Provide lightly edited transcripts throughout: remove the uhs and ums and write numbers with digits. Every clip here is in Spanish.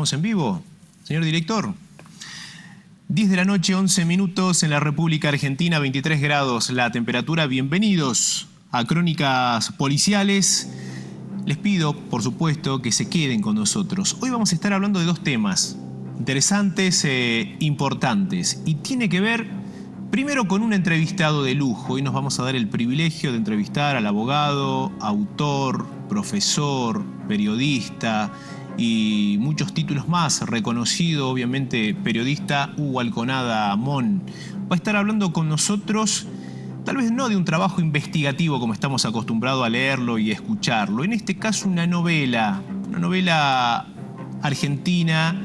Estamos en vivo, señor director. 10 de la noche, 11 minutos en la República Argentina, 23 grados la temperatura. Bienvenidos a Crónicas Policiales. Les pido, por supuesto, que se queden con nosotros. Hoy vamos a estar hablando de dos temas interesantes e importantes. Y tiene que ver, primero, con un entrevistado de lujo. Hoy nos vamos a dar el privilegio de entrevistar al abogado, autor, profesor, periodista y muchos títulos más, reconocido obviamente periodista Hugo Alconada Mon. Va a estar hablando con nosotros, tal vez no de un trabajo investigativo como estamos acostumbrados a leerlo y escucharlo. En este caso una novela argentina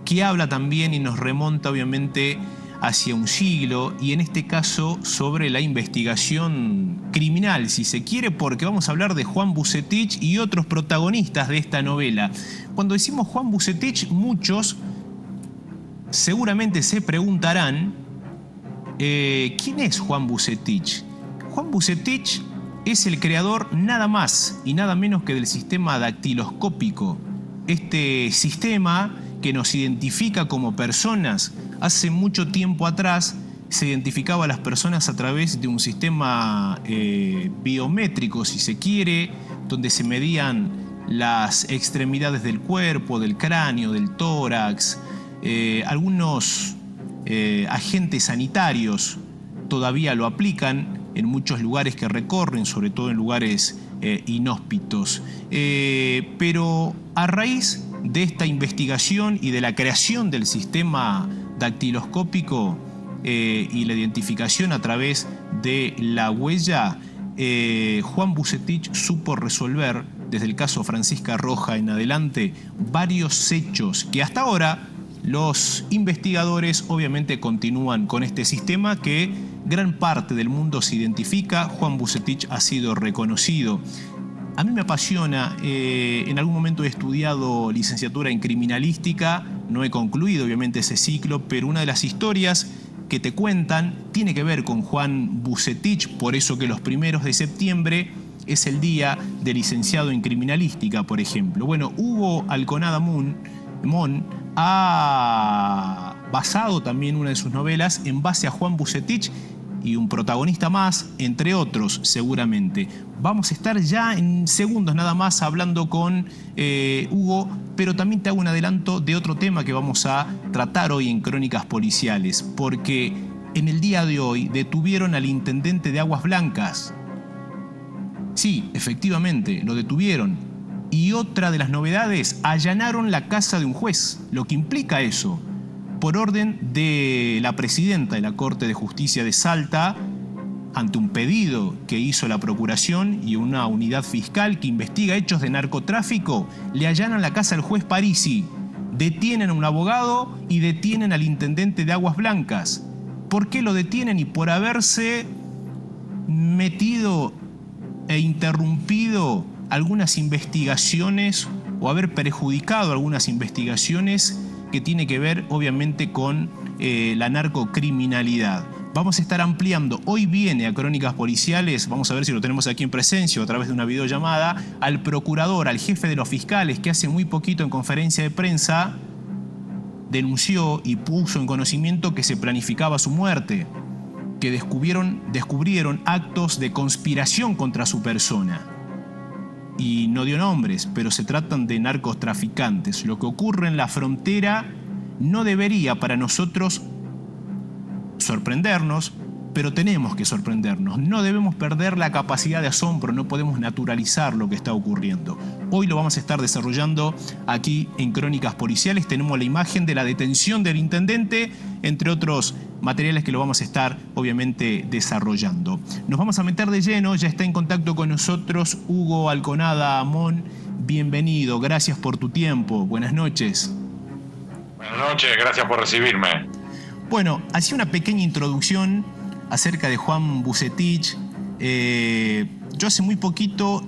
que habla también y nos remonta obviamente hacia un siglo, y en este caso sobre la investigación criminal, si se quiere, porque vamos a hablar de Juan Bucetich y otros protagonistas de esta novela. Cuando decimos Juan Bucetich, muchos seguramente se preguntarán, ¿quién es Juan Bucetich? Juan Bucetich es el creador nada más y nada menos que del sistema dactiloscópico. Este sistema que nos identifica como personas. Hace mucho tiempo atrás se identificaba a las personas a través de un sistema biométrico, si se quiere, donde se medían las extremidades del cuerpo, del cráneo, del tórax. Algunos agentes sanitarios todavía lo aplican en muchos lugares que recorren, sobre todo en lugares inhóspitos. Pero a raíz de esta investigación y de la creación del sistema dactiloscópico y la identificación a través de la huella, Juan Bucetich supo resolver, desde el caso Francisca Roja en adelante, varios hechos que hasta ahora los investigadores obviamente continúan con este sistema que gran parte del mundo se identifica. Juan Bucetich ha sido reconocido. A mí me apasiona, en algún momento he estudiado licenciatura en criminalística, no he concluido obviamente ese ciclo, pero una de las historias que te cuentan tiene que ver con Juan Bucetich, por eso que los 1 de septiembre es el día de licenciado en criminalística, por ejemplo. Bueno, Hugo Alconada Mon ha basado también una de sus novelas en base a Juan Bucetich y un protagonista más, entre otros, seguramente. Vamos a estar ya en segundos nada más hablando con Hugo, pero también te hago un adelanto de otro tema que vamos a tratar hoy en Crónicas Policiales, porque en el día de hoy detuvieron al intendente de Aguas Blancas. Sí, efectivamente, lo detuvieron. Y otra de las novedades, allanaron la casa de un juez, lo que implica eso, por orden de la presidenta de la Corte de Justicia de Salta, ante un pedido que hizo la Procuración y una unidad fiscal que investiga hechos de narcotráfico, le allanan la casa al juez Parisi, detienen a un abogado y detienen al intendente de Aguas Blancas. ¿Por qué lo detienen? Y por haberse metido e interrumpido algunas investigaciones o haber perjudicado algunas investigaciones que tiene que ver obviamente con la narcocriminalidad. Vamos a estar ampliando. Hoy viene a Crónicas Policiales, vamos a ver si lo tenemos aquí en presencia o a través de una videollamada, al procurador, al jefe de los fiscales, que hace muy poquito en conferencia de prensa denunció y puso en conocimiento que se planificaba su muerte, que descubrieron actos de conspiración contra su persona. Y no dio nombres, pero se tratan de narcotraficantes. Lo que ocurre en la frontera no debería para nosotros sorprendernos, pero tenemos que sorprendernos. No debemos perder la capacidad de asombro, no podemos naturalizar lo que está ocurriendo. Hoy lo vamos a estar desarrollando aquí en Crónicas Policiales. Tenemos la imagen de la detención del intendente, entre otros materiales que lo vamos a estar obviamente desarrollando. Nos vamos a meter de lleno, ya está en contacto con nosotros Hugo Alconada Mon. Bienvenido, gracias por tu tiempo, buenas noches. Buenas noches, gracias por recibirme. Bueno, hacía una pequeña introducción acerca de Juan Bucetich. Yo hace muy poquito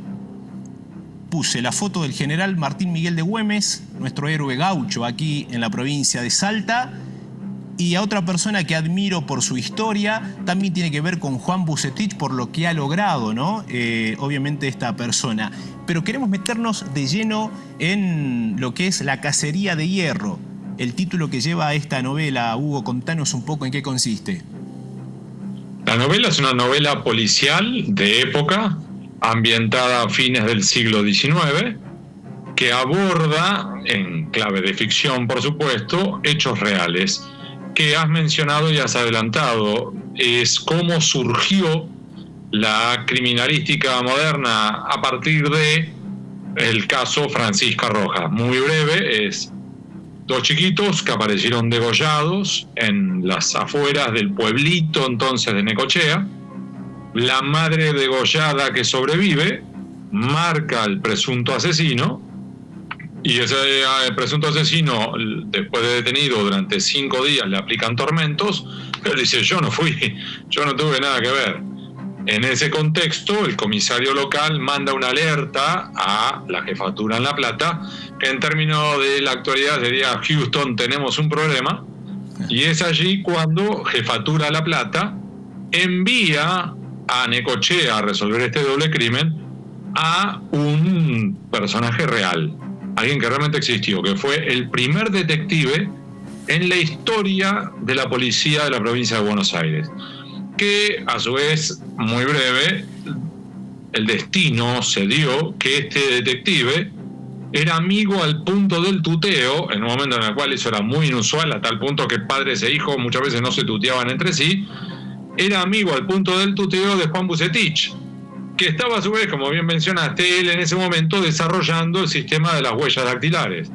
puse la foto del general Martín Miguel de Güemes, nuestro héroe gaucho aquí en la provincia de Salta, Y a otra persona que admiro por su historia también tiene que ver con Juan Vucetich, por lo que ha logrado, ¿no? Obviamente esta persona. Pero queremos meternos de lleno en lo que es La cacería de hierro. El título que lleva esta novela. Hugo, contanos un poco en qué consiste. La novela es una novela policial de época, ambientada a fines del siglo XIX, que aborda, en clave de ficción por supuesto, hechos reales que has mencionado y has adelantado. Es cómo surgió la criminalística moderna a partir de el caso Francisca Rojas. Muy breve, es dos chiquitos que aparecieron degollados en las afueras del pueblito entonces de Necochea. La madre degollada que sobrevive marca al presunto asesino, y ese presunto asesino, después de detenido durante 5 días, le aplican tormentos, pero dice: yo no fui, yo no tuve nada que ver. En ese contexto, el comisario local manda una alerta a la jefatura en La Plata, que en términos de la actualidad sería: Houston, tenemos un problema. Y es allí cuando jefatura La Plata envía a Necochea a resolver este doble crimen a un personaje real, alguien que realmente existió, que fue el primer detective en la historia de la policía de la provincia de Buenos Aires, que a su vez, muy breve, el destino se dio que este detective era amigo al punto del tuteo, en un momento en el cual eso era muy inusual, a tal punto que padres e hijos muchas veces no se tuteaban entre sí. Era amigo al punto del tuteo de Juan Vucetich, que estaba a su vez, como bien mencionaste, él en ese momento desarrollando el sistema de las huellas dactilares.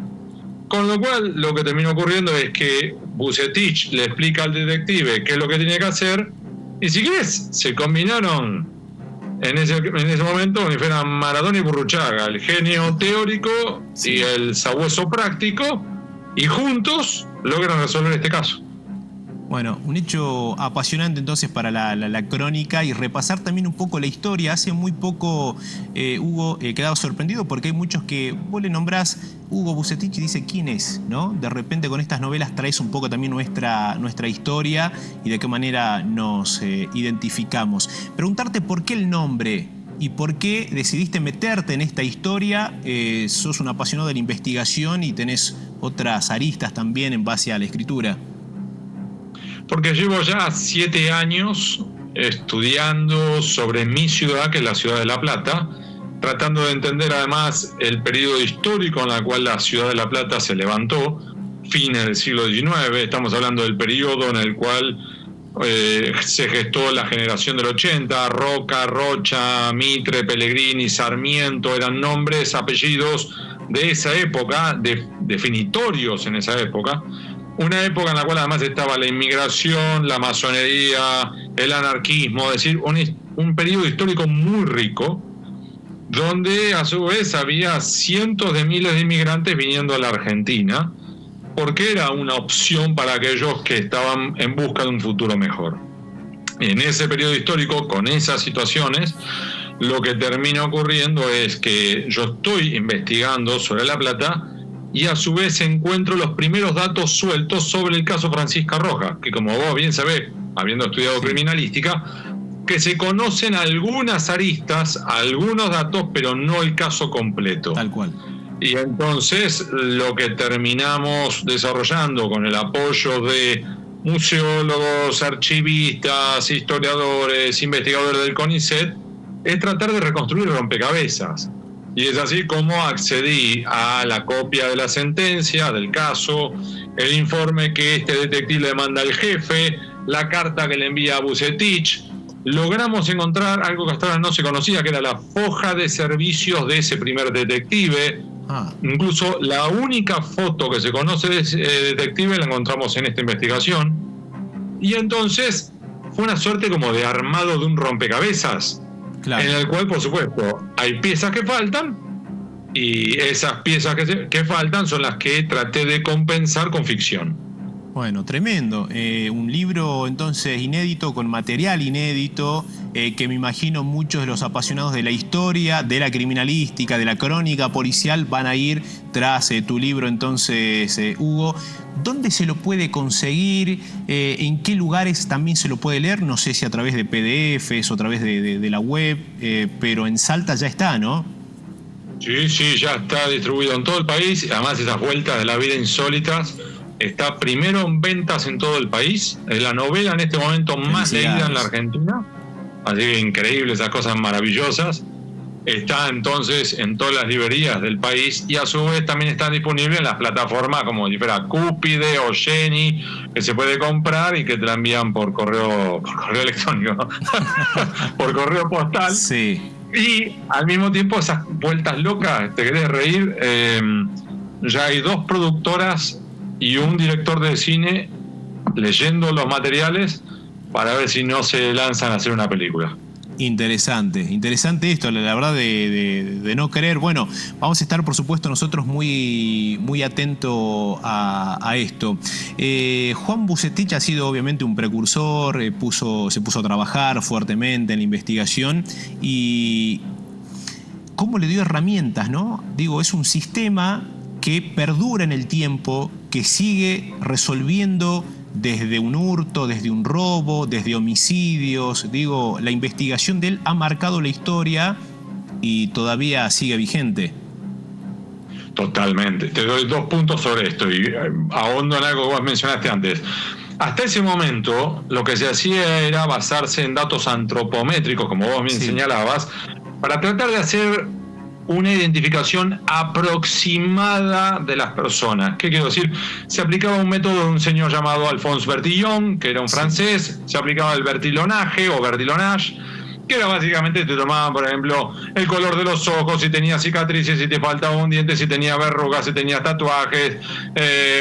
Con lo cual, lo que terminó ocurriendo es que Vucetich le explica al detective qué es lo que tiene que hacer, y si querés, se combinaron en ese momento como si fueran Maradona y Burruchaga, el genio teórico y el sabueso práctico, y juntos logran resolver este caso. Bueno, un hecho apasionante entonces para la crónica, y repasar también un poco la historia. Hace muy poco, Hugo, he quedado sorprendido porque hay muchos que vos le nombrás Hugo Vucetich y dice quién es, ¿no? De repente con estas novelas traes un poco también nuestra historia y de qué manera nos identificamos. Preguntarte por qué el nombre y por qué decidiste meterte en esta historia. Sos un apasionado de la investigación y tenés otras aristas también en base a la escritura. Porque llevo ya 7 años estudiando sobre mi ciudad, que es la ciudad de La Plata, tratando de entender además el periodo histórico en el cual la ciudad de La Plata se levantó, fines del siglo XIX. Estamos hablando del periodo en el cual se gestó la generación del 80, Roca, Rocha, Mitre, Pellegrini, Sarmiento, eran nombres, apellidos de esa época, definitorios en esa época. Una época en la cual además estaba la inmigración, la masonería, el anarquismo, es decir, un periodo histórico muy rico, donde a su vez había cientos de miles de inmigrantes viniendo a la Argentina, porque era una opción para aquellos que estaban en busca de un futuro mejor. En ese periodo histórico, con esas situaciones, lo que termina ocurriendo es que yo estoy investigando sobre La Plata, y a su vez encuentro los primeros datos sueltos sobre el caso Francisca Rojas, que como vos bien sabés, habiendo estudiado criminalística, que se conocen algunas aristas, algunos datos, pero no el caso completo. Tal cual. Y entonces lo que terminamos desarrollando con el apoyo de museólogos, archivistas, historiadores, investigadores del CONICET, es tratar de reconstruir rompecabezas. Y es así como accedí a la copia de la sentencia del caso, el informe que este detective le manda al jefe, la carta que le envía a Vucetich. Logramos encontrar algo que hasta ahora no se conocía, que era la foja de servicios de ese primer detective. Incluso la única foto que se conoce de ese detective la encontramos en esta investigación. Y entonces fue una suerte como de armado de un rompecabezas. Claro. En el cual, por supuesto, hay piezas que faltan, y esas piezas que faltan son las que traté de compensar con ficción. Bueno, tremendo. Un libro entonces inédito, con material inédito, que me imagino muchos de los apasionados de la historia, de la criminalística, de la crónica policial van a ir tras tu libro entonces, Hugo. ¿Dónde se lo puede conseguir? ¿En qué lugares también se lo puede leer? No sé si a través de PDFs o a través de la web, pero en Salta ya está, ¿no? Sí, sí, ya está distribuido en todo el país. Además, esas vueltas de la vida insólitas está primero en ventas en todo el país. Es la novela en este momento más leída en la Argentina. Así que increíble, esas cosas maravillosas. Está entonces en todas las librerías del país y a su vez también está disponible en las plataformas como si fuera Cúpide o Jenny, que se puede comprar y que te la envían por correo electrónico, por correo postal. Sí. Y al mismo tiempo esas vueltas locas, te querés reír, ya hay 2 productoras y un director de cine leyendo los materiales para ver si no se lanzan a hacer una película. Interesante esto, la verdad de no creer. Bueno, vamos a estar por supuesto nosotros muy atentos a esto. Juan Vucetich ha sido obviamente un precursor, se puso a trabajar fuertemente en la investigación y cómo le dio herramientas, ¿no? Digo, es un sistema que perdura en el tiempo, que sigue resolviendo desde un hurto, desde un robo, desde homicidios. Digo, la investigación de él ha marcado la historia y todavía sigue vigente. Totalmente. Te doy 2 puntos sobre esto y ahondo en algo que vos mencionaste antes. Hasta ese momento, lo que se hacía era basarse en datos antropométricos, como vos bien señalabas, para tratar de hacer una identificación aproximada de las personas. ¿Qué quiero decir? Se aplicaba un método de un señor llamado Alphonse Bertillon, que era un francés. Se aplicaba el bertilonaje o bertilonage, que era básicamente, te tomaban, por ejemplo, el color de los ojos, si tenía cicatrices, si te faltaba un diente, si tenía verrugas, si tenía tatuajes,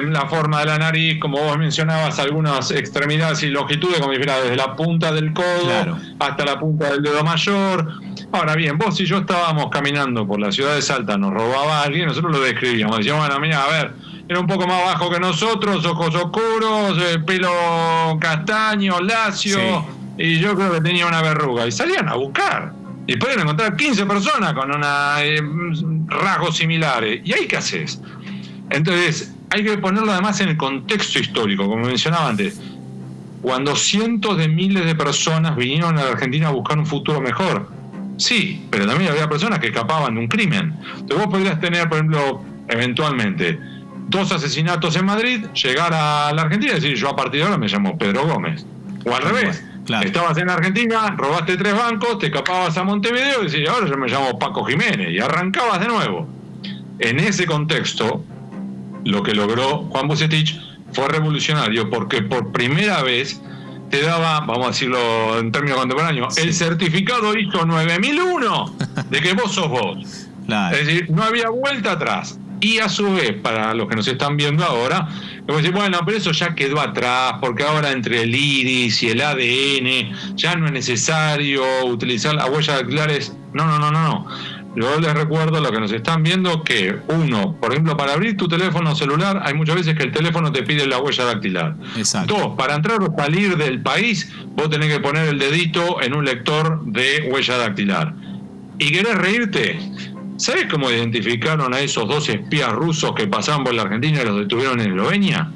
la forma de la nariz, como vos mencionabas, algunas extremidades y longitudes, como dijera, desde la punta del codo hasta la punta del dedo mayor. Ahora bien, vos y yo estábamos caminando por la ciudad de Salta, nos robaba alguien, nosotros lo describíamos, decíamos, bueno, mira, a ver, era un poco más bajo que nosotros, ojos oscuros, pelo castaño, lacio, y yo creo que tenía una verruga. Y salían a buscar. Y pueden encontrar 15 personas con rasgos similares. ¿Y ahí qué haces? Entonces, hay que ponerlo además en el contexto histórico, como mencionaba antes. Cuando cientos de miles de personas vinieron a la Argentina a buscar un futuro mejor. Sí, pero también había personas que escapaban de un crimen. Entonces vos podrías tener, por ejemplo, eventualmente 2 asesinatos en Madrid, llegar a la Argentina y decir, yo a partir de ahora me llamo Pedro Gómez. O al revés. Claro. Estabas en Argentina, robaste 3 bancos, te escapabas a Montevideo y decías, ahora yo me llamo Paco Jiménez, y arrancabas de nuevo. En ese contexto, lo que logró Juan Vucetich fue revolucionario, porque por primera vez te daba, vamos a decirlo en términos contemporáneos, el certificado ISO 9001 de que vos sos vos. Claro. Es decir, no había vuelta atrás. Y a su vez, para los que nos están viendo ahora, como decir, bueno, pero eso ya quedó atrás, porque ahora entre el iris y el ADN ya no es necesario utilizar las huellas dactilares. No. Yo les recuerdo a los que nos están viendo que, uno, por ejemplo, para abrir tu teléfono celular, hay muchas veces que el teléfono te pide la huella dactilar. Exacto. 2, para entrar o salir del país, vos tenés que poner el dedito en un lector de huella dactilar. ¿Y querés reírte? ¿Sabés cómo identificaron a esos 2 espías rusos que pasaban por la Argentina y los detuvieron en Eslovenia?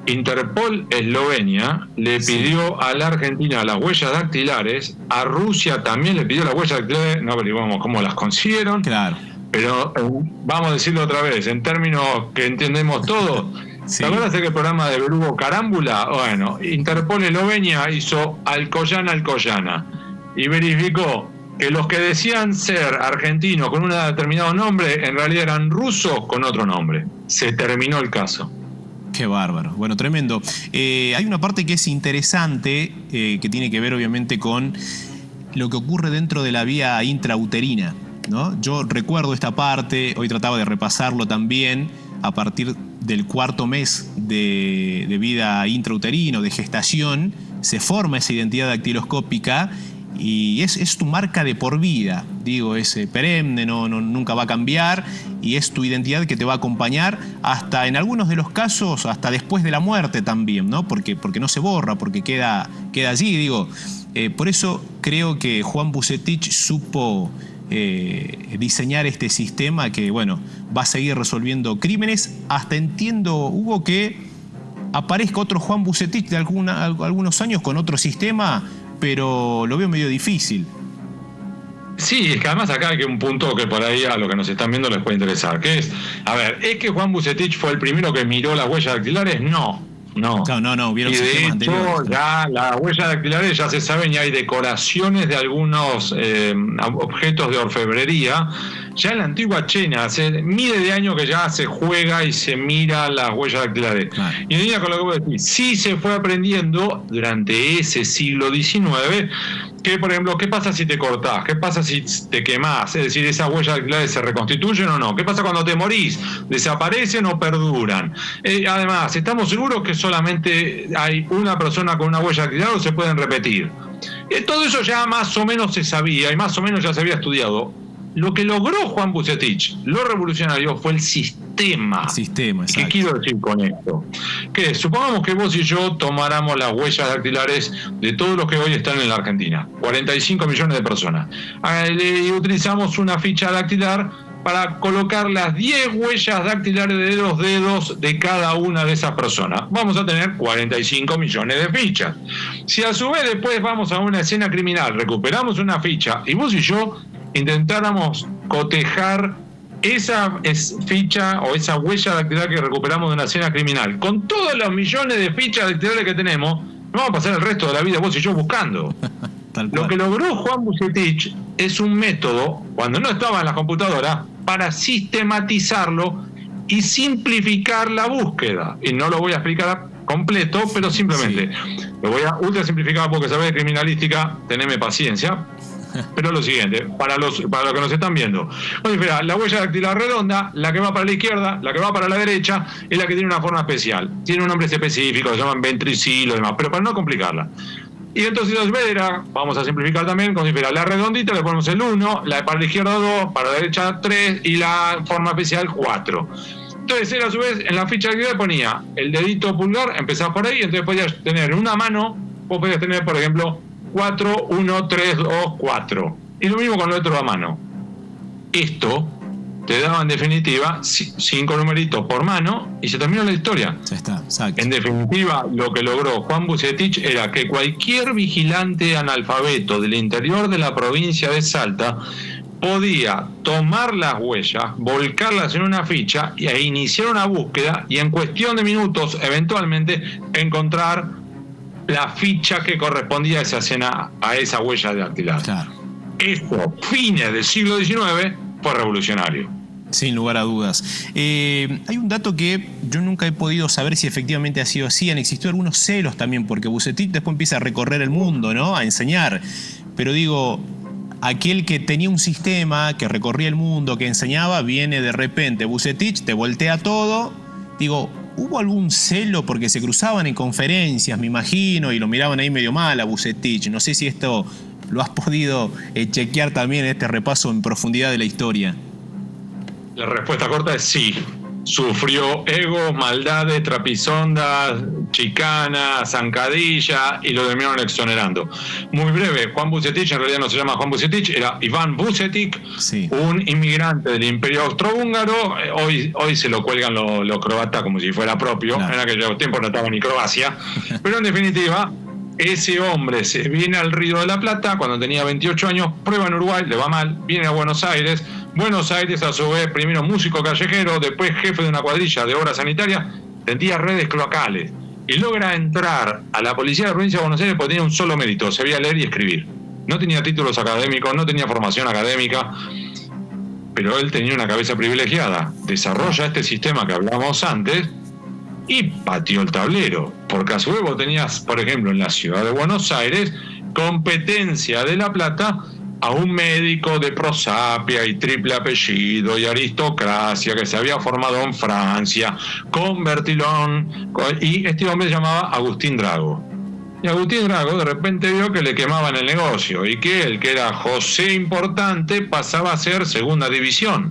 Interpol Eslovenia le pidió a la Argentina las huellas dactilares, a Rusia también le pidió las huellas dactilares, no averiguamos cómo las consiguieron, claro. Pero vamos a decirlo otra vez, en términos que entendemos todos. ¿Te acuerdas de que el programa de Berugo Carámbula? Bueno, Interpol Eslovenia hizo Alcoyana y verificó que los que decían ser argentinos con un determinado nombre en realidad eran rusos con otro nombre. Se terminó el caso. Qué bárbaro. Bueno, tremendo. Hay una parte que es interesante, que tiene que ver obviamente con lo que ocurre dentro de la vía intrauterina, ¿no? Yo recuerdo esta parte, hoy trataba de repasarlo también, a partir del 4º mes de vida intrauterino, de gestación, se forma esa identidad dactiloscópica y es tu marca de por vida, digo, es perenne, nunca va a cambiar, y es tu identidad que te va a acompañar hasta, en algunos de los casos, hasta después de la muerte también, ¿no? Porque no se borra, porque queda allí, digo. Por eso creo que Juan Vucetich supo diseñar este sistema que, bueno, va a seguir resolviendo crímenes. Hasta entiendo, Hugo, que aparezca otro Juan Vucetich de algunos años con otro sistema, pero lo veo medio difícil. Sí, es que además acá hay un punto que por ahí a los que nos están viendo les puede interesar, que es, a ver, ¿es que Juan Vucetich fue el primero que miró las huellas dactilares? No. Claro, no, hubieron y de sistemas hecho, anteriores. ya las huellas dactilares ya se saben y hay decoraciones de algunos objetos de orfebrería. Ya en la antigua China, hace miles de años que ya se juega y se mira las huellas dactilares. Claro. Y en línea con lo que vos decís, sí se fue aprendiendo durante ese siglo XIX que, por ejemplo, ¿qué pasa si te cortás? ¿Qué pasa si te quemás? Es decir, ¿esas huellas dactilares se reconstituyen o no? ¿Qué pasa cuando te morís? ¿Desaparecen o perduran? Además, ¿estamos seguros que solamente hay una persona con una huella dactilar o se pueden repetir? Todo eso ya más o menos se sabía y más o menos ya se había estudiado. Lo que logró Juan Vucetich, lo revolucionario, fue el sistema. Exacto. ¿Qué quiero decir con esto? Que supongamos que vos y yo tomáramos las huellas dactilares de todos los que hoy están en la Argentina, 45 millones de personas, y utilizamos una ficha dactilar para colocar las 10 huellas dactilares de los dedos de cada una de esas personas. Vamos a tener 45 millones de fichas. Si a su vez después vamos a una escena criminal, recuperamos una ficha y vos y yo intentáramos cotejar esa ficha o esa huella dactilar que recuperamos de una escena criminal con todos los millones de fichas dactilares que tenemos, no vamos a pasar el resto de la vida vos y yo buscando. Lo que logró Juan Vucetich es un método, cuando no estaba en las computadoras, para sistematizarlo y simplificar la búsqueda. Y no lo voy a explicar completo, pero simplemente lo voy a ultra simplificar porque sabés de criminalística, teneme paciencia. Pero lo siguiente, para los que nos están viendo, la huella dactilar redonda, la que va para la izquierda, la que va para la derecha, es la que tiene una forma especial. Tiene un nombre específico, se llaman ventricilo y demás, pero para no complicarla. Y entonces vamos a simplificar también, con la redondita le ponemos el 1, la de para la izquierda 2, para la derecha 3 y la forma especial 4. Entonces él a su vez en la ficha de actividad ponía el dedito pulgar, empezaba por ahí, entonces podías tener en una mano, vos podías tener por ejemplo 4, 1, 3, 2, 4. Y lo mismo con el otro a mano. Esto te daba en definitiva 5 numeritos por mano y se terminó la historia. Ya está, exacto. En definitiva, lo que logró Juan Vucetich era que cualquier vigilante analfabeto del interior de la provincia de Salta podía tomar las huellas, volcarlas en una ficha e iniciar una búsqueda y en cuestión de minutos eventualmente encontrar la ficha que correspondía a esa escena, a esa huella dactilar. Claro. Esto, fines del siglo XIX, fue revolucionario. Sin lugar a dudas. Hay un dato que yo nunca he podido saber si efectivamente ha sido así. Han existido algunos celos también, porque Vucetich después empieza a recorrer el mundo, ¿no? A enseñar. Pero digo, aquel que tenía un sistema, que recorría el mundo, que enseñaba, viene de repente Vucetich, te voltea todo. Digo, ¿hubo algún celo? Porque se cruzaban en conferencias, me imagino, y lo miraban ahí medio mal a Vucetich. No sé si esto lo has podido chequear también en este repaso en profundidad de la historia. La respuesta corta es sí. Sufrió egos, maldades, trapisondas, chicanas, zancadilla y lo terminaron exonerando. Muy breve, Juan Vucetich, en realidad no se llama Juan Vucetich, era Iván Vucetic, sí, un inmigrante del Imperio Austrohúngaro. Hoy se lo cuelgan los croatas como si fuera propio, claro. En aquellos tiempos no estaba ni Croacia, pero en definitiva, ese hombre se viene al Río de la Plata cuando tenía 28 años, prueba en Uruguay, le va mal, viene a Buenos Aires a su vez primero músico callejero, después jefe de una cuadrilla de obras sanitarias, tendía redes cloacales y logra entrar a la policía de la provincia de Buenos Aires porque tenía un solo mérito, sabía leer y escribir. No tenía títulos académicos, no tenía formación académica, pero él tenía una cabeza privilegiada. Desarrolla este sistema que hablábamos antes y pateó el tablero, porque a su vez vos tenías, por ejemplo, en la ciudad de Buenos Aires, competencia de La Plata a un médico de prosapia y triple apellido y aristocracia que se había formado en Francia, con Bertillon, y este hombre se llamaba Agustín Drago. Y Agustín Drago de repente vio que le quemaban el negocio y que el que era José Importante pasaba a ser segunda división.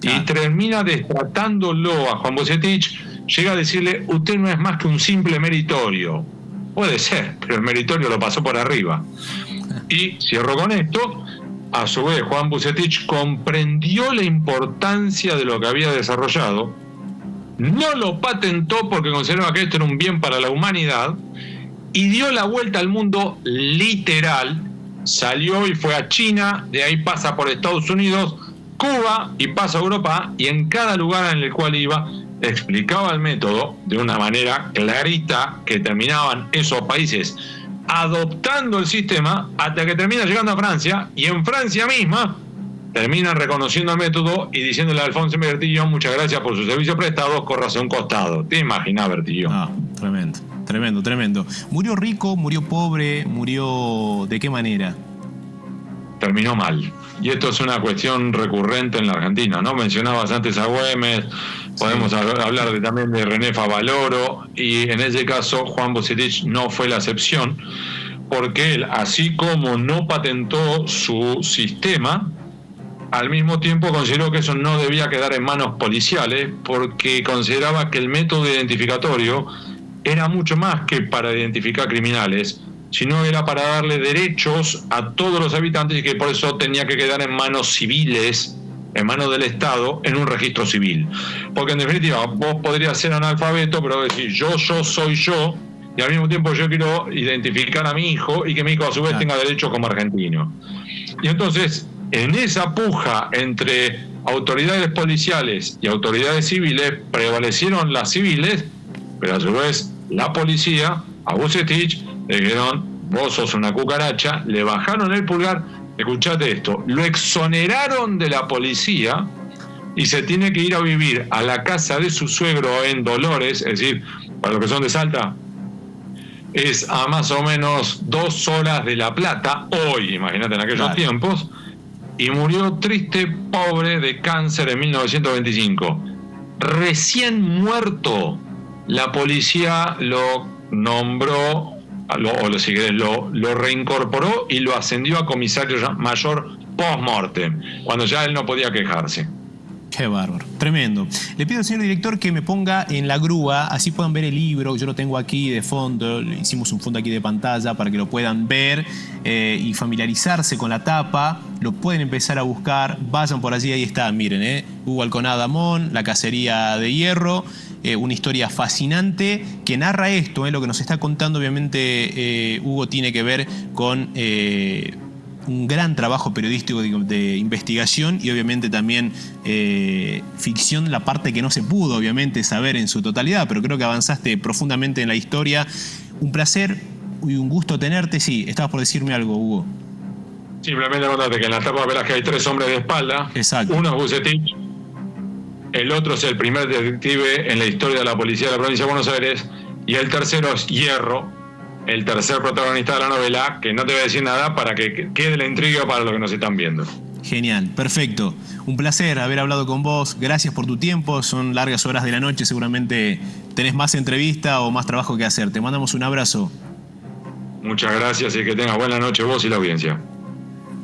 Y termina destratándolo a Juan Bucetich, llega a decirle: usted no es más que un simple meritorio. Puede ser, pero el meritorio lo pasó por arriba. Y cierro con esto: a su vez Juan Bucetich comprendió la importancia de lo que había desarrollado, no lo patentó porque consideraba que esto era un bien para la humanidad, y dio la vuelta al mundo literal. Salió y fue a China, de ahí pasa por Estados Unidos, Cuba y pasa a Europa, y en cada lugar en el cual iba explicaba el método de una manera clarita, que terminaban esos países adoptando el sistema, hasta que termina llegando a Francia, y en Francia misma terminan reconociendo el método y diciéndole a Alfonso Bertillon: muchas gracias por sus servicios prestados, córrase a un costado. ¿Te imaginas, Bertillon? Tremendo, tremendo, tremendo. ¿Murió rico, murió pobre, murió de qué manera? Terminó mal. Y esto es una cuestión recurrente en la Argentina, ¿no? Mencionabas antes a Güemes, podemos hablar también de René Favaloro, y en ese caso Juan Bucetich no fue la excepción, porque él, así como no patentó su sistema, al mismo tiempo consideró que eso no debía quedar en manos policiales, porque consideraba que el método identificatorio era mucho más que para identificar criminales, sino era para darle derechos a todos los habitantes, y que por eso tenía que quedar en manos civiles, en manos del Estado, en un registro civil. Porque en definitiva, vos podrías ser analfabeto, pero decir yo soy yo, y al mismo tiempo yo quiero identificar a mi hijo, y que mi hijo a su vez tenga derechos como argentino. Y entonces, en esa puja entre autoridades policiales y autoridades civiles, prevalecieron las civiles, pero a su vez la policía, a Bucetich, le dijeron: vos sos una cucaracha, le bajaron el pulgar. Escuchate esto: lo exoneraron de la policía y se tiene que ir a vivir a la casa de su suegro en Dolores, es decir, para los que son de Salta, es a más o menos 2 horas de La Plata, hoy, imagínate en aquellos tiempos, y murió triste, pobre, de cáncer en 1925. Recién muerto, la policía lo nombró, lo reincorporó y lo ascendió a comisario mayor post-mortem, cuando ya él no podía quejarse. Qué bárbaro, tremendo. Le pido al señor director que me ponga en la grúa, así puedan ver el libro. Yo lo tengo aquí de fondo, hicimos un fondo aquí de pantalla para que lo puedan ver y familiarizarse con la tapa. Lo pueden empezar a buscar, vayan por allí, ahí está, miren, Hugo Alconada Amón, La cacería de hierro. Una historia fascinante que narra esto, lo que nos está contando. Obviamente Hugo tiene que ver con un gran trabajo periodístico de investigación, y obviamente también ficción, la parte que no se pudo obviamente saber en su totalidad, pero creo que avanzaste profundamente en la historia. Un placer y un gusto tenerte. Sí, estabas por decirme algo, Hugo. Simplemente contarte que en la tapa verás que hay 3 hombres de espalda. Exacto. Uno es Bucetich, el otro es el primer detective en la historia de la policía de la provincia de Buenos Aires, y el tercero es Hierro, el tercer protagonista de la novela, que no te voy a decir nada para que quede la intriga para los que nos están viendo. Genial, perfecto. Un placer haber hablado con vos. Gracias por tu tiempo. Son largas horas de la noche. Seguramente tenés más entrevista o más trabajo que hacer. Te mandamos un abrazo. Muchas gracias y que tengas buena noche vos y la audiencia.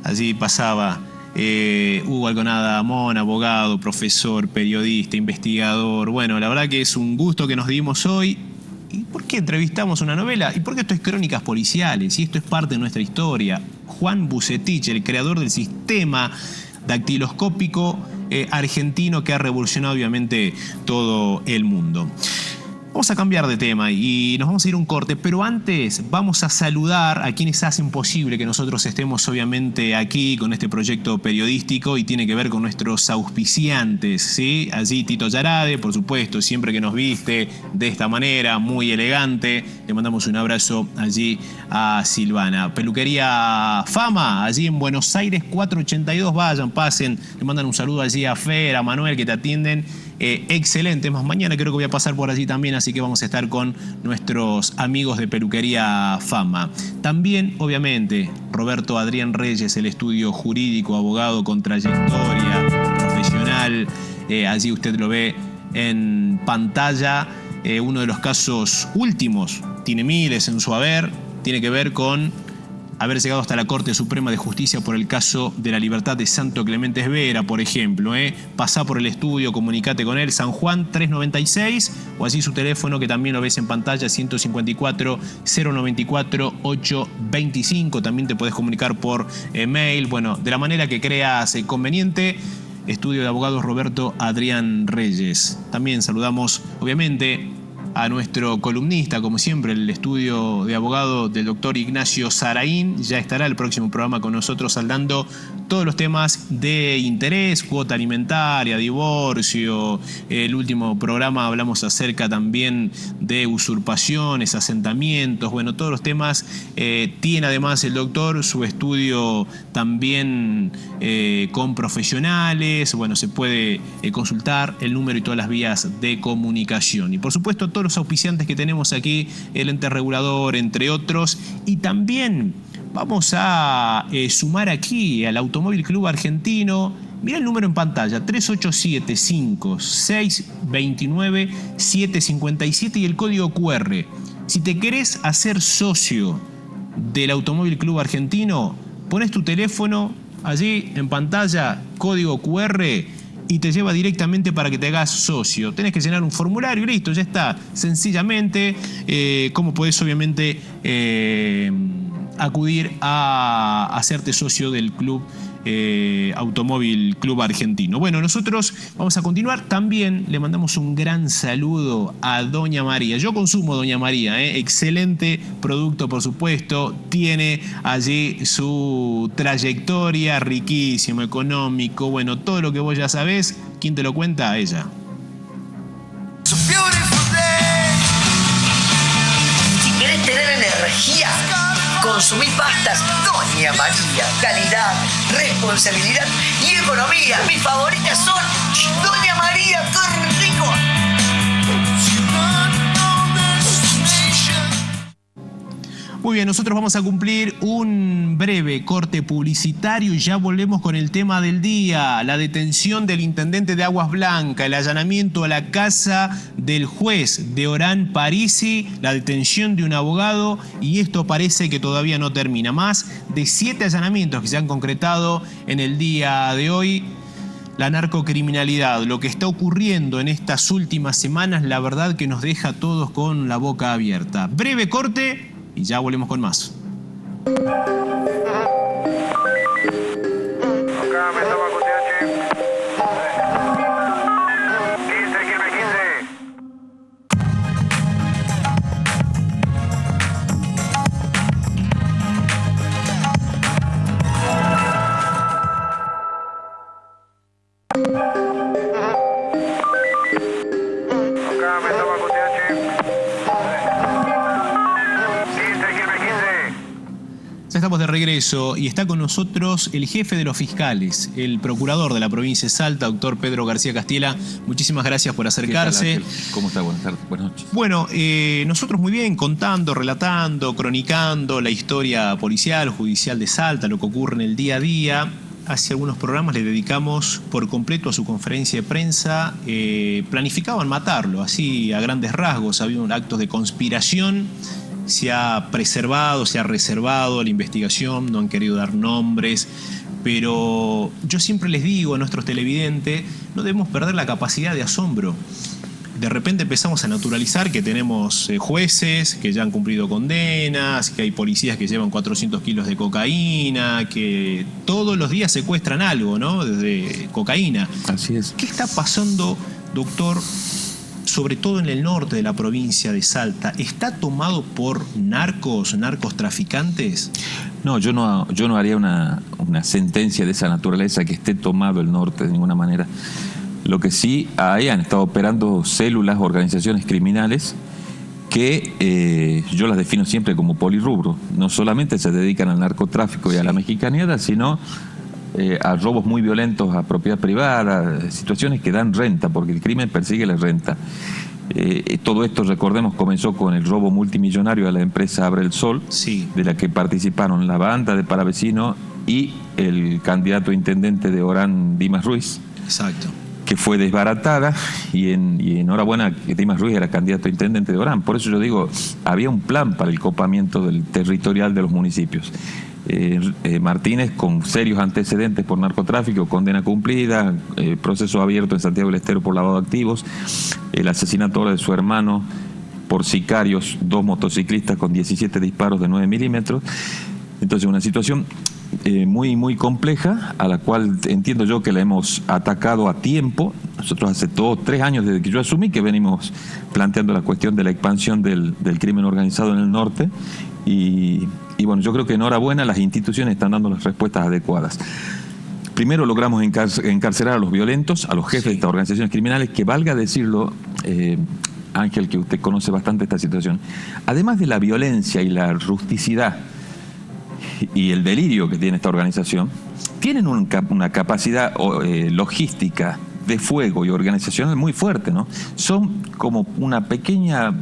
Allí pasaba Hugo Alconada Amón, abogado, profesor, periodista, investigador. Bueno, la verdad que es un gusto que nos dimos hoy. ¿Y por qué entrevistamos una novela? ¿Y por qué esto es Crónicas Policiales? Y esto es parte de nuestra historia. Juan Bucetich, el creador del sistema dactiloscópico argentino que ha revolucionado obviamente todo el mundo. Vamos a cambiar de tema y nos vamos a ir a un corte, pero antes vamos a saludar a quienes hacen posible que nosotros estemos obviamente aquí con este proyecto periodístico, y tiene que ver con nuestros auspiciantes, ¿sí? Allí Tito Yarade, por supuesto, siempre que nos viste de esta manera, muy elegante. Le mandamos un abrazo allí a Silvana. Peluquería Fama, allí en Buenos Aires 482, vayan, pasen. Le mandan un saludo allí a Fer, a Manuel, que te atienden. Excelente, más mañana creo que voy a pasar por allí también, así que vamos a estar con nuestros amigos de Peluquería Fama. También, obviamente, Roberto Adrián Reyes, el estudio jurídico, abogado con trayectoria profesional. Allí usted lo ve en pantalla, uno de los casos últimos tiene miles en su haber, tiene que ver con haber llegado hasta la Corte Suprema de Justicia por el caso de la libertad de Santo Clemente Esvera, por ejemplo. Pasá por el estudio, comunicate con él, San Juan 396, o así su teléfono, que también lo ves en pantalla, 154 094 825. También te podés comunicar por mail, bueno, de la manera que creas conveniente. Estudio de Abogados Roberto Adrián Reyes. También saludamos, obviamente, a nuestro columnista, como siempre, el estudio de abogado del doctor Ignacio Saraín. Ya estará el próximo programa con nosotros hablando todos los temas de interés, cuota alimentaria, divorcio. El último programa hablamos acerca también de usurpaciones, asentamientos, bueno, todos los temas. Tiene además el doctor su estudio también con profesionales. Bueno, se puede consultar el número y todas las vías de comunicación. Y por supuesto todos los auspiciantes que tenemos aquí, el ente regulador, entre otros. Y también vamos a sumar aquí al Automóvil Club Argentino. Mira el número en pantalla, 3875-629-757 y el código QR. Si te querés hacer socio del Automóvil Club Argentino, pones tu teléfono allí en pantalla, código QR, y te lleva directamente para que te hagas socio. Tenés que llenar un formulario y listo, ya está. Sencillamente, como podés obviamente acudir a hacerte socio del club Automóvil Club Argentino. Bueno, nosotros vamos a continuar. También le mandamos un gran saludo a Doña María. Yo consumo Doña María, excelente producto, por supuesto. Tiene allí su trayectoria, riquísimo, económico. Bueno, todo lo que vos ya sabés. ¿Quién te lo cuenta? Ella. Si querés tener energía, consumí pastas Doña María. Calidad, responsabilidad y economía. Mis favoritas son Doña María. ¡Qué rico! Muy bien, nosotros vamos a cumplir un breve corte publicitario y ya volvemos con el tema del día. La detención del intendente de Aguas Blancas, el allanamiento a la casa del juez de Orán Parisi, la detención de un abogado, y esto parece que todavía no termina. Más de 7 allanamientos que se han concretado en el día de hoy. La narcocriminalidad, lo que está ocurriendo en estas últimas semanas, la verdad que nos deja a todos con la boca abierta. Breve corte y ya volvemos con más. Estamos de regreso y está con nosotros el jefe de los fiscales, el procurador de la provincia de Salta, doctor Pedro García Castiela. Muchísimas gracias por acercarse. ¿Qué tal, Ángel? ¿Cómo está? Buenas tardes, buenas noches. Bueno, nosotros muy bien contando, relatando, cronicando la historia policial, judicial de Salta, lo que ocurre en el día a día. Hace algunos programas le dedicamos por completo a su conferencia de prensa. Planificaban matarlo, así a grandes rasgos. Había actos de conspiración. Se ha preservado, se ha reservado la investigación, no han querido dar nombres, pero yo siempre les digo a nuestros televidentes, no debemos perder la capacidad de asombro. De repente empezamos a naturalizar que tenemos jueces que ya han cumplido condenas, que hay policías que llevan 400 kilos de cocaína, que todos los días secuestran algo, ¿no? Desde cocaína. Así es. ¿Qué está pasando, doctor, sobre todo en el norte de la provincia de Salta? ¿Está tomado por narcos traficantes? No, yo no haría una sentencia de esa naturaleza, que esté tomado el norte de ninguna manera. Lo que sí ahí han estado operando células, organizaciones criminales que yo las defino siempre como polirrubro. No solamente se dedican al narcotráfico y a la mexicaneada, sino a robos muy violentos a propiedad privada, situaciones que dan renta, porque el crimen persigue la renta. Todo esto, recordemos, comenzó con el robo multimillonario a la empresa Abre el Sol, sí, de la que participaron la banda de Palavecino y el candidato intendente de Orán, Dimas Ruiz. Exacto. que fue desbaratada, y enhorabuena que Dimas Ruiz era candidato a intendente de Orán. Por eso yo digo, había un plan para el copamiento del territorial de los municipios. Martínez, con serios antecedentes por narcotráfico, condena cumplida, proceso abierto en Santiago del Estero por lavado de activos, el asesinato ahora de su hermano por sicarios, 2 motociclistas con 17 disparos de 9 milímetros. Entonces, una situación muy compleja, a la cual entiendo yo que la hemos atacado a tiempo. Nosotros hace 3 años desde que yo asumí que venimos planteando la cuestión de la expansión del crimen organizado en el norte, y bueno, yo creo que enhorabuena, las instituciones están dando las respuestas adecuadas. Primero logramos encarcelar a los violentos, a los jefes de estas organizaciones criminales, que valga decirlo, Ángel, que usted conoce bastante esta situación, además de la violencia y la rusticidad y el delirio que tiene esta organización, tienen una capacidad logística, de fuego y organizacional muy fuerte, ¿no? Son como una pequeña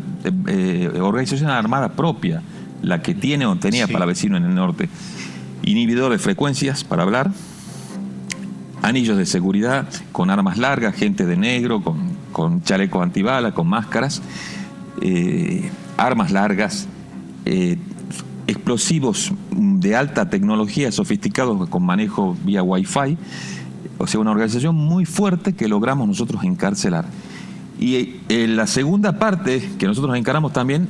organización armada propia, la que tiene o tenía para vecino en el norte. Inhibidor de frecuencias para hablar, anillos de seguridad con armas largas, gente de negro, con chalecos antibala, con máscaras, armas largas, explosivos de alta tecnología, sofisticados, con manejo vía Wi-Fi. O sea, una organización muy fuerte que logramos nosotros encarcelar. Y la segunda parte que nosotros encaramos también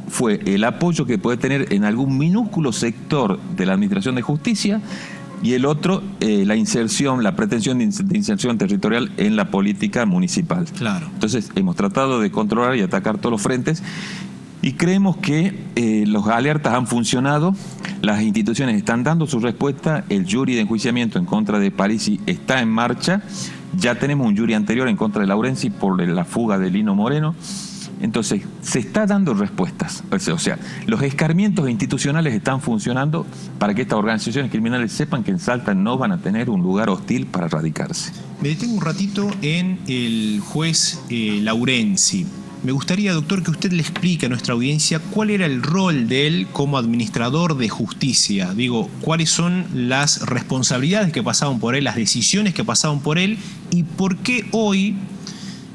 fue el apoyo que puede tener en algún minúsculo sector de la Administración de Justicia, y el otro, la inserción, la pretensión de inserción territorial en la política municipal. Claro. Entonces, hemos tratado de controlar y atacar todos los frentes, y creemos que los alertas han funcionado, las instituciones están dando su respuesta, el jury de enjuiciamiento en contra de Parisi está en marcha, ya tenemos un jury anterior en contra de Laurenzi por la fuga de Lino Moreno. Entonces, se está dando respuestas. O sea, los escarmientos institucionales están funcionando para que estas organizaciones criminales sepan que en Salta no van a tener un lugar hostil para radicarse. Me detengo un ratito en el juez Laurenzi. Me gustaría, doctor, que usted le explique a nuestra audiencia cuál era el rol de él como administrador de justicia. Digo, cuáles son las responsabilidades que pasaban por él, las decisiones que pasaban por él, y por qué hoy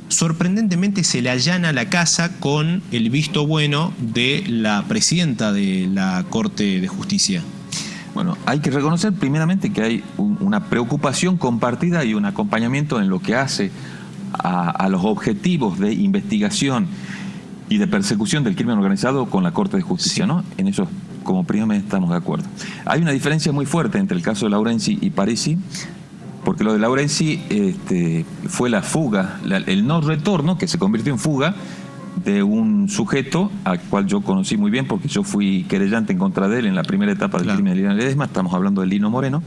sorprendentemente se le allana la casa con el visto bueno de la presidenta de la Corte de Justicia. Bueno, hay que reconocer primeramente que hay una preocupación compartida y un acompañamiento en lo que hace a los objetivos de investigación y de persecución del crimen organizado con la Corte de Justicia, ¿no? En eso, como primeramente, estamos de acuerdo. Hay una diferencia muy fuerte entre el caso de Laurenzi y Parisi, porque lo de Laurenzi fue la fuga, el no retorno, que se convirtió en fuga, de un sujeto al cual yo conocí muy bien, porque yo fui querellante en contra de él en la primera etapa del crimen de Lina Ledesma. Estamos hablando de Lino Moreno,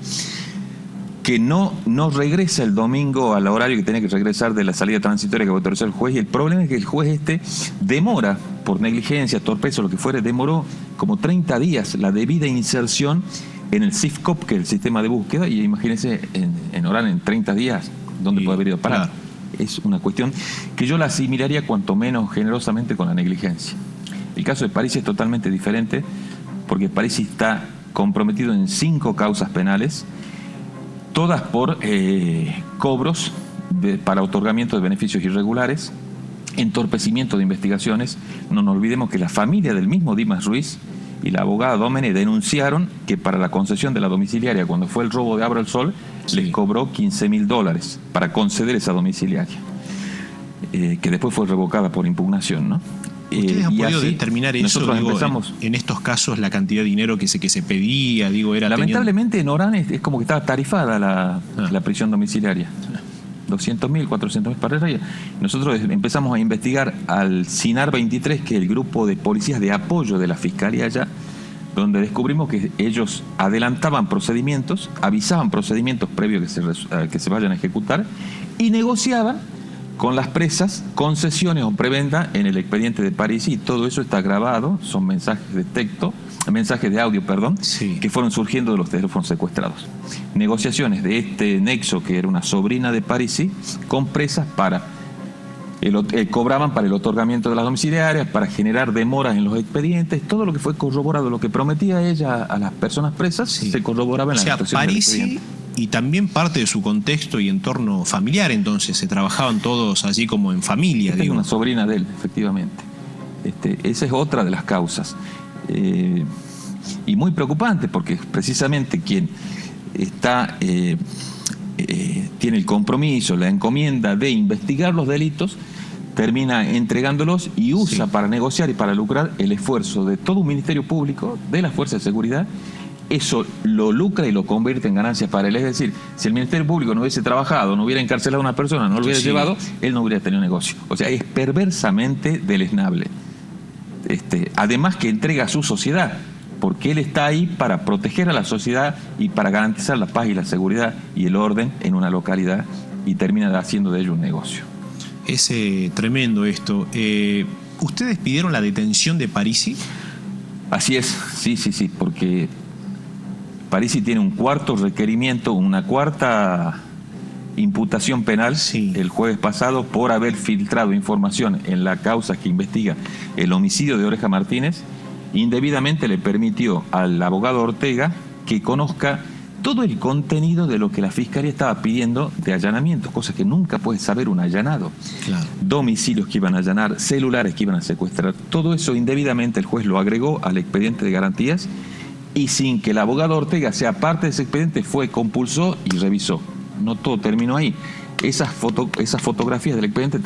que no regresa el domingo al horario que tenía que regresar de la salida transitoria que autorizó el juez, y el problema es que el juez demora, por negligencia, torpeza, lo que fuere, demoró como 30 días la debida inserción en el SIFCOP, que es el sistema de búsqueda, y imagínense en Orán en 30 días, ¿dónde puede haber ido a parar? Claro. Es una cuestión que yo la asimilaría cuanto menos generosamente con la negligencia. El caso de Parisi es totalmente diferente, porque Parisi está comprometido en 5 causas penales, todas por cobros para otorgamiento de beneficios irregulares, entorpecimiento de investigaciones. No nos olvidemos que la familia del mismo Dimas Ruiz y la abogada Dómene denunciaron que para la concesión de la domiciliaria, cuando fue el robo de Abra el Sol, les cobró $15.000 para conceder esa domiciliaria, que después fue revocada por impugnación, ¿no? ¿Ustedes han podido así, determinar eso? Digo, empezamos, en estos casos, la cantidad de dinero que se pedía, digo, era... Lamentablemente en Orán es como que estaba tarifada la prisión domiciliaria. 200.000, 400.000 para arriba. Nosotros empezamos a investigar al CINAR 23, que es el grupo de policías de apoyo de la Fiscalía allá, donde descubrimos que ellos adelantaban procedimientos, avisaban procedimientos previos que se vayan a ejecutar, y negociaban con las presas concesiones o preventa en el expediente de Parisi, y todo eso está grabado, son mensajes de audio, que fueron surgiendo de los teléfonos secuestrados. Negociaciones de este nexo, que era una sobrina de Parisi, con presas para cobraban para el otorgamiento de las domiciliarias, para generar demoras en los expedientes, todo lo que fue corroborado, lo que prometía ella a las personas presas, se corroboraba en la situación del expediente. y también parte de su contexto y entorno familiar, entonces se trabajaban todos así como en familia. Esta es una sobrina de él, efectivamente. Esa es otra de las causas. Y muy preocupante, porque precisamente quien está tiene el compromiso, la encomienda de investigar los delitos, termina entregándolos y usa para negociar y para lucrar el esfuerzo de todo un ministerio público, de las fuerzas de seguridad. Eso lo lucra y lo convierte en ganancias para él. Es decir, si el Ministerio Público no hubiese trabajado, no hubiera encarcelado a una persona, no lo hubiera llevado, él no hubiera tenido negocio. O sea, es perversamente deleznable. Además que entrega a su sociedad, porque él está ahí para proteger a la sociedad y para garantizar la paz y la seguridad y el orden en una localidad, y termina haciendo de ello un negocio. Es tremendo esto. ¿Ustedes pidieron la detención de Parisi? Así es, sí, porque Parisi tiene un cuarto requerimiento, una cuarta imputación penal el jueves pasado por haber filtrado información en la causa que investiga el homicidio de Oreja Martínez. Indebidamente le permitió al abogado Ortega que conozca todo el contenido de lo que la Fiscalía estaba pidiendo de allanamientos, cosas que nunca puede saber un allanado. Claro. Domicilios que iban a allanar, celulares que iban a secuestrar, todo eso indebidamente el juez lo agregó al expediente de garantías, y sin que el abogado Ortega sea parte de ese expediente compulsó y revisó. No todo terminó ahí. Esas fotografías del expediente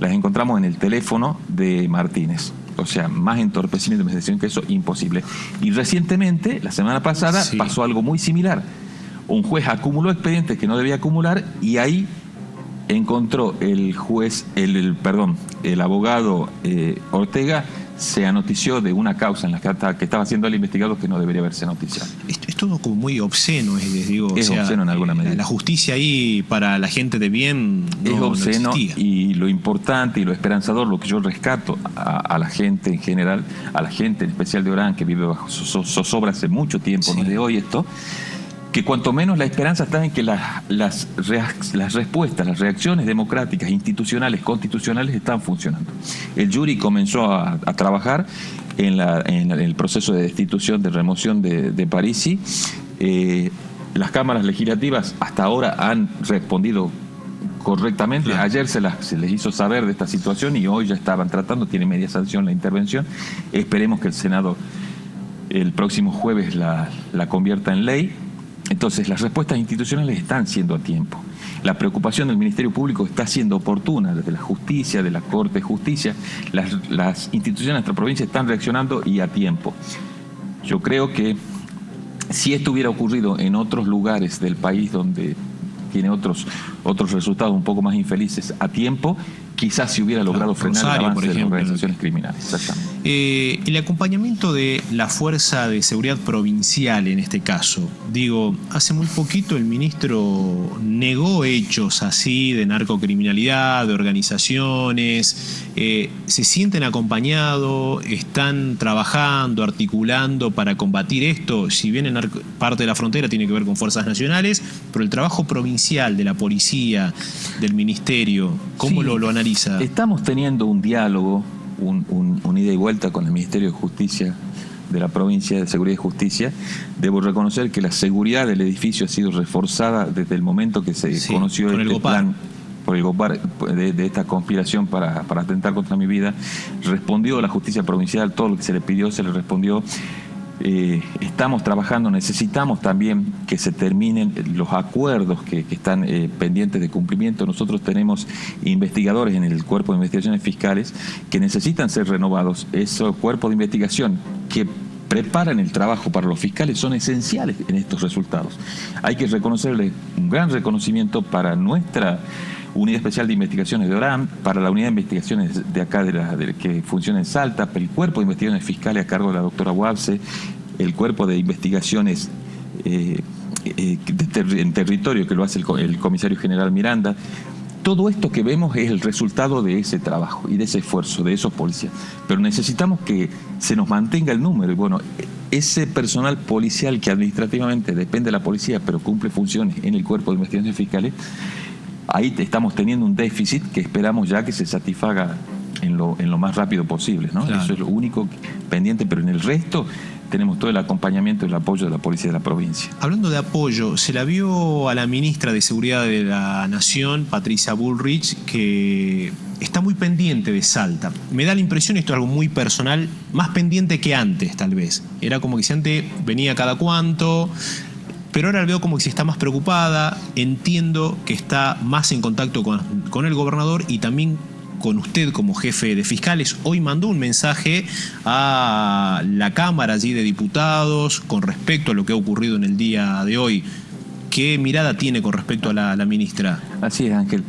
las encontramos en el teléfono de Martínez. O sea, más entorpecimiento de investigación que eso, imposible. Y recientemente, la semana pasada, pasó algo muy similar. Un juez acumuló expedientes que no debía acumular, y ahí encontró el abogado Ortega se anotició de una causa en la que estaba siendo el investigado que no debería haberse noticiado. Es todo como muy obsceno, es obsceno en alguna medida. La justicia ahí para la gente de bien es obsceno, no existía. Y lo importante y lo esperanzador, lo que yo rescato a la gente en general, a la gente en especial de Orán, que vive bajo zozobra hace mucho tiempo, no es de hoy esto, que cuanto menos la esperanza está en que las respuestas, las reacciones democráticas, institucionales, constitucionales están funcionando. El jury comenzó a trabajar en el proceso de destitución, de remoción de Parisi. Las cámaras legislativas hasta ahora han respondido correctamente. Claro. Ayer se les hizo saber de esta situación y hoy ya estaban tratando, tiene media sanción la intervención. Esperemos que el Senado el próximo jueves la convierta en ley. Entonces, las respuestas institucionales están siendo a tiempo. La preocupación del Ministerio Público está siendo oportuna, desde la justicia, de la Corte de Justicia. Las instituciones de nuestra provincia están reaccionando y a tiempo. Yo creo que si esto hubiera ocurrido en otros lugares del país donde tiene otros resultados un poco más infelices a tiempo, quizás se hubiera logrado frenar el avance de las organizaciones criminales. Exactamente. El acompañamiento de la Fuerza de Seguridad Provincial en este caso. Digo, hace muy poquito el ministro negó hechos así de narcocriminalidad, de organizaciones. ¿Se sienten acompañados? ¿Están trabajando, articulando para combatir esto? Si bien en parte de la frontera tiene que ver con fuerzas nacionales, pero el trabajo provincial de la policía, del ministerio, ¿cómo lo analiza? Estamos teniendo un diálogo, un ida y vuelta con el Ministerio de Justicia de la provincia de Seguridad y Justicia. Debo reconocer que la seguridad del edificio ha sido reforzada desde el momento que se conoció este plan por el GOPAR de esta conspiración para atentar contra mi vida. Respondió la justicia provincial, todo lo que se le pidió se le respondió. Estamos trabajando, necesitamos también que se terminen los acuerdos que están pendientes de cumplimiento. Nosotros tenemos investigadores en el Cuerpo de Investigaciones Fiscales que necesitan ser renovados. Esos cuerpos de investigación que preparan el trabajo para los fiscales son esenciales en estos resultados. Hay que reconocerles un gran reconocimiento para nuestra Unidad Especial de Investigaciones de Orán, para la Unidad de Investigaciones de acá que funciona en Salta, el Cuerpo de Investigaciones Fiscales a cargo de la doctora Guabse, el Cuerpo de Investigaciones en territorio que lo hace el comisario general Miranda. Todo esto que vemos es el resultado de ese trabajo y de ese esfuerzo de esos policías. Pero necesitamos que se nos mantenga el número. Y bueno, ese personal policial que administrativamente depende de la policía, pero cumple funciones en el Cuerpo de Investigaciones Fiscales, ahí estamos teniendo un déficit que esperamos ya que se satisfaga en lo más rápido posible, ¿no? Claro. Eso es lo único pendiente, pero en el resto tenemos todo el acompañamiento y el apoyo de la Policía de la provincia. Hablando de apoyo, se la vio a la ministra de Seguridad de la Nación, Patricia Bullrich, que está muy pendiente de Salta. Me da la impresión, esto es algo muy personal, más pendiente que antes tal vez. Era como que si antes venía cada cuánto, pero ahora la veo como que si está más preocupada. Entiendo que está más en contacto con el gobernador y también con usted como jefe de fiscales. Hoy mandó un mensaje a la Cámara allí de Diputados con respecto a lo que ha ocurrido en el día de hoy. ¿Qué mirada tiene con respecto a la ministra? Así es, Ángel.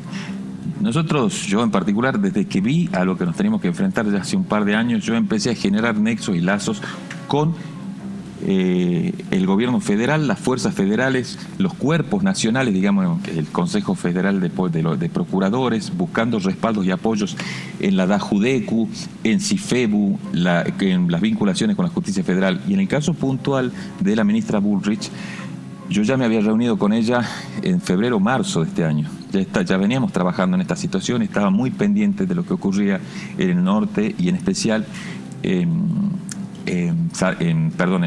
Nosotros, yo en particular, desde que vi a lo que nos teníamos que enfrentar ya hace un par de años, yo empecé a generar nexos y lazos con el gobierno federal, las fuerzas federales, los cuerpos nacionales, digamos, el Consejo Federal de Procuradores, buscando respaldos y apoyos en la DAJUDECU, en CIFEBU, en las vinculaciones con la justicia federal. Y en el caso puntual de la ministra Bullrich, yo ya me había reunido con ella en febrero o marzo de este año. Ya veníamos trabajando en esta situación, estaba muy pendiente de lo que ocurría en el norte y en especial en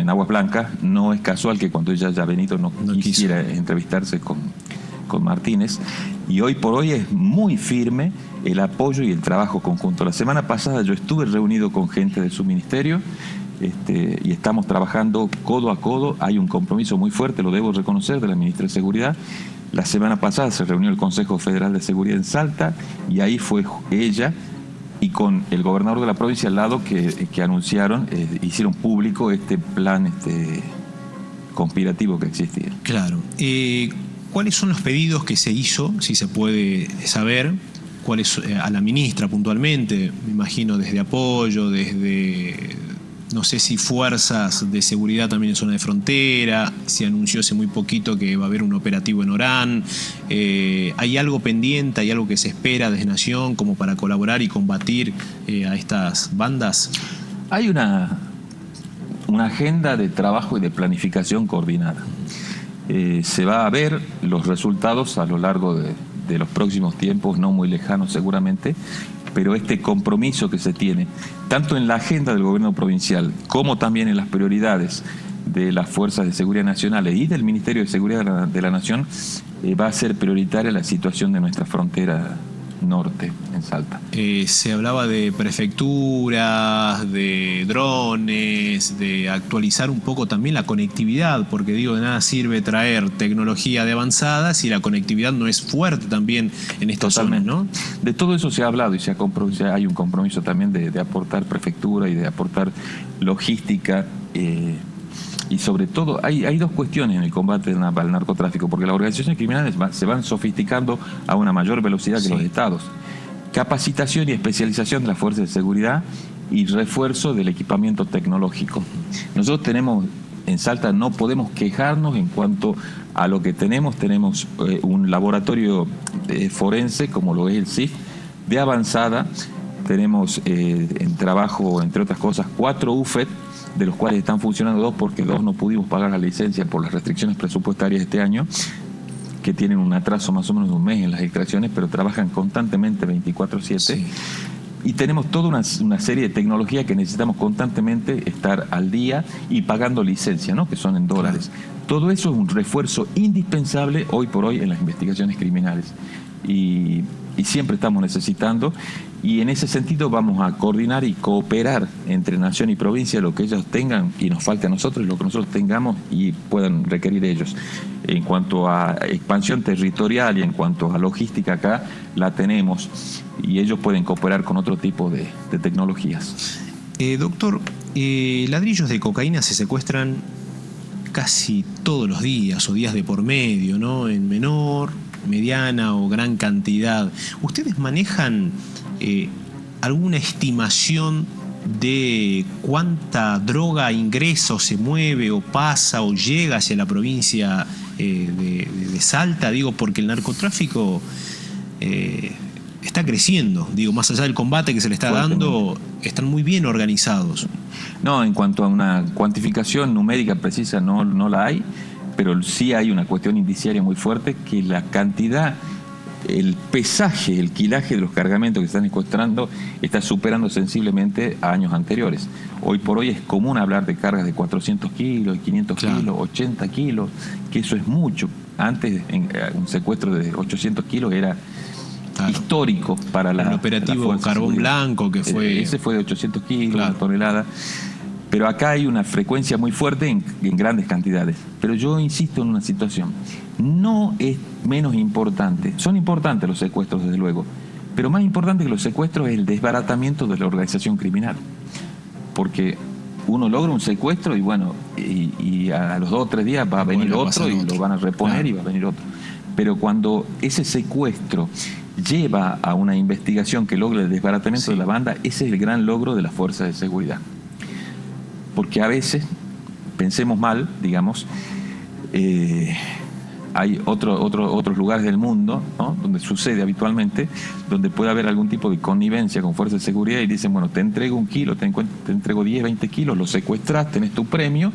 Aguas Blancas. No es casual que cuando ella haya venido no quisiera entrevistarse con Martínez, y hoy por hoy es muy firme el apoyo y el trabajo conjunto. La semana pasada yo estuve reunido con gente de su ministerio y estamos trabajando codo a codo. Hay un compromiso muy fuerte, lo debo reconocer, de la ministra de Seguridad. La semana pasada se reunió el Consejo Federal de Seguridad en Salta y ahí fue ella y con el gobernador de la provincia al lado que anunciaron, hicieron público este plan conspirativo que existía. Claro. ¿Cuáles son los pedidos que se hizo, si se puede saber? ¿Cuáles a la ministra puntualmente? Me imagino desde apoyo, desde, no sé si fuerzas de seguridad también en zona de frontera. Se anunció hace muy poquito que va a haber un operativo en Orán. ¿Hay algo pendiente, hay algo que se espera desde Nación como para colaborar y combatir a estas bandas? Hay una agenda de trabajo y de planificación coordinada. Se va a ver los resultados a lo largo de los próximos tiempos, no muy lejanos seguramente, pero este compromiso que se tiene, tanto en la agenda del gobierno provincial como también en las prioridades de las fuerzas de seguridad nacionales y del Ministerio de Seguridad de la Nación, va a ser prioritaria la situación de nuestra frontera norte en Salta. Se hablaba de prefecturas, de drones, de actualizar un poco también la conectividad, porque digo, de nada sirve traer tecnología de avanzada si la conectividad no es fuerte también en estas zonas, ¿no? De todo eso se ha hablado y hay un compromiso también de aportar prefectura y de aportar logística. Y sobre todo, hay dos cuestiones en el combate al narcotráfico, porque las organizaciones criminales se van sofisticando a una mayor velocidad que los estados. Capacitación y especialización de las fuerzas de seguridad y refuerzo del equipamiento tecnológico. Nosotros tenemos, en Salta no podemos quejarnos en cuanto a lo que tenemos. Tenemos un laboratorio forense, como lo es el CIF, de avanzada. Tenemos en trabajo, entre otras cosas, 4 UFET, de los cuales están funcionando 2 porque 2 no pudimos pagar la licencia por las restricciones presupuestarias de este año, que tienen un atraso más o menos de un mes en las extracciones, pero trabajan constantemente 24/7. Sí. Y tenemos toda una serie de tecnologías que necesitamos constantemente estar al día y pagando licencia, ¿no? Que son en dólares. Todo eso es un refuerzo indispensable hoy por hoy en las investigaciones criminales. Y siempre estamos necesitando, y en ese sentido vamos a coordinar y cooperar entre nación y provincia lo que ellos tengan y nos falte a nosotros, y lo que nosotros tengamos y puedan requerir ellos. En cuanto a expansión territorial y en cuanto a logística, acá la tenemos y ellos pueden cooperar con otro tipo de tecnologías. Doctor, ladrillos de cocaína se secuestran casi todos los días o días de por medio, ¿no? En menor, mediana o gran cantidad. ¿Ustedes manejan alguna estimación de cuánta droga ingresa o se mueve o pasa o llega hacia la provincia de Salta? Digo, porque el narcotráfico está creciendo. Digo, más allá del combate que se le está dando, están muy bien organizados. No, en cuanto a una cuantificación numérica precisa no la hay, pero sí hay una cuestión indiciaria muy fuerte, que la cantidad el pesaje, el quilaje de los cargamentos que están secuestrando está superando sensiblemente a años anteriores. Hoy por hoy es común hablar de cargas de 400 kilos, 500 kilos, 80 kilos, que eso es mucho. Antes un secuestro de 800 kilos era histórico para el la operativo la Carbón Blanco, que fue... Ese fue de 800 kilos, una tonelada. Pero acá hay una frecuencia muy fuerte en grandes cantidades. Pero yo insisto en una situación. No es menos importante. Son importantes los secuestros, desde luego. Pero más importante que los secuestros es el desbaratamiento de la organización criminal. Porque uno logra un secuestro y bueno, y a los 2 o 3 días va a venir otro y lo van a reponer y va a venir otro. Pero cuando ese secuestro lleva a una investigación que logra el desbaratamiento de la banda, ese es el gran logro de las fuerzas de seguridad. Porque a veces, pensemos mal, digamos, hay otros lugares del mundo, ¿no?, donde sucede habitualmente, donde puede haber algún tipo de connivencia con fuerzas de seguridad y dicen, bueno, te entrego 1 kilo, te entrego 10, 20 kilos, lo secuestras, tenés tu premio,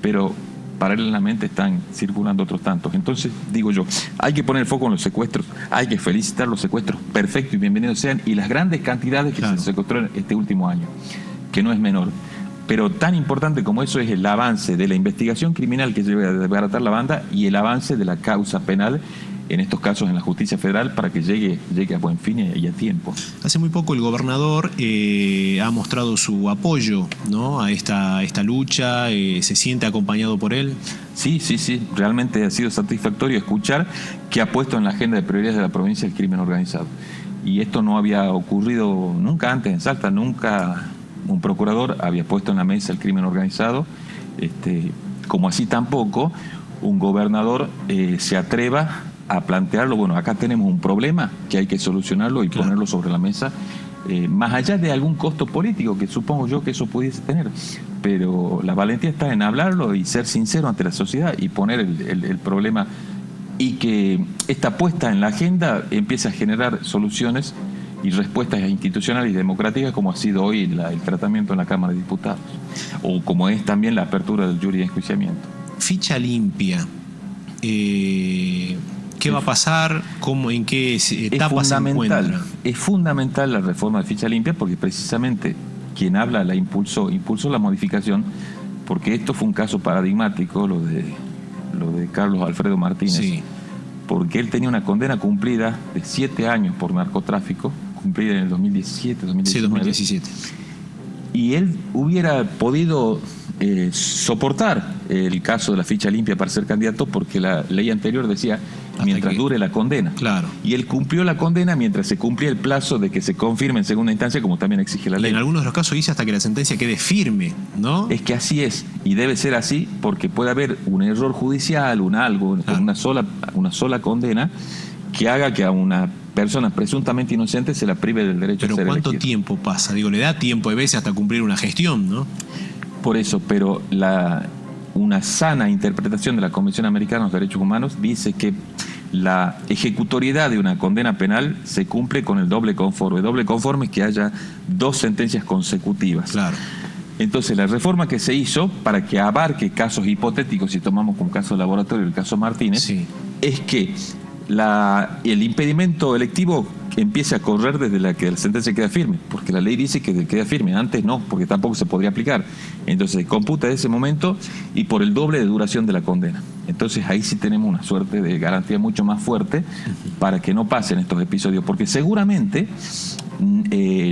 pero paralelamente están circulando otros tantos. Entonces, digo yo, hay que poner el foco en los secuestros, hay que felicitar los secuestros, perfecto y bienvenidos sean, y las grandes cantidades que se secuestraron este último año, que no es menor. Pero tan importante como eso es el avance de la investigación criminal que lleva a desbaratar la banda y el avance de la causa penal, en estos casos en la justicia federal, para que llegue a buen fin y a tiempo. Hace muy poco el gobernador ha mostrado su apoyo, ¿no?, a esta lucha, se siente acompañado por él. Sí, realmente ha sido satisfactorio escuchar que ha puesto en la agenda de prioridades de la provincia el crimen organizado. Y esto no había ocurrido nunca antes en Salta, nunca un procurador había puesto en la mesa el crimen organizado, como así tampoco un gobernador se atreva a plantearlo. Bueno, acá tenemos un problema que hay que solucionarlo y ponerlo sobre la mesa, más allá de algún costo político que supongo yo que eso pudiese tener, pero la valentía está en hablarlo y ser sincero ante la sociedad y poner el problema, y que esta puesta en la agenda empiece a generar soluciones y respuestas institucionales y democráticas, como ha sido hoy el tratamiento en la Cámara de Diputados, o como es también la apertura del jury de enjuiciamiento. Ficha limpia. ¿Qué va a pasar? ¿En qué etapa se encuentra? Es fundamental la reforma de ficha limpia, porque precisamente quien habla impulsó la modificación, porque esto fue un caso paradigmático, lo de Carlos Alfredo Martínez, porque él tenía una condena cumplida de 7 años por narcotráfico, cumplida en el 2017, 2017. Y él hubiera podido soportar el caso de la ficha limpia para ser candidato, porque la ley anterior decía mientras dure la condena. Claro. Y él cumplió la condena mientras se cumplía el plazo de que se confirme en segunda instancia, como también exige la ley. Y en algunos de los casos dice hasta que la sentencia quede firme, ¿no? Es que así es, y debe ser así, porque puede haber un error judicial, una sola condena que haga que a una persona presuntamente inocente se la prive del derecho a ser elegida. Pero ¿cuánto tiempo pasa? Le da tiempo a veces hasta cumplir una gestión, ¿no? Por eso, pero una sana interpretación de la Convención Americana de los Derechos Humanos dice que la ejecutoriedad de una condena penal se cumple con el doble conforme. Doble conforme es que haya 2 sentencias consecutivas. Claro. Entonces, la reforma que se hizo para que abarque casos hipotéticos, si tomamos como caso de laboratorio el caso Martínez, es que el impedimento electivo empiece a correr desde la que la sentencia queda firme, porque la ley dice que queda firme, antes no, porque tampoco se podría aplicar. Entonces se computa ese momento y por el doble de duración de la condena. Entonces ahí sí tenemos una suerte de garantía mucho más fuerte para que no pasen estos episodios, porque seguramente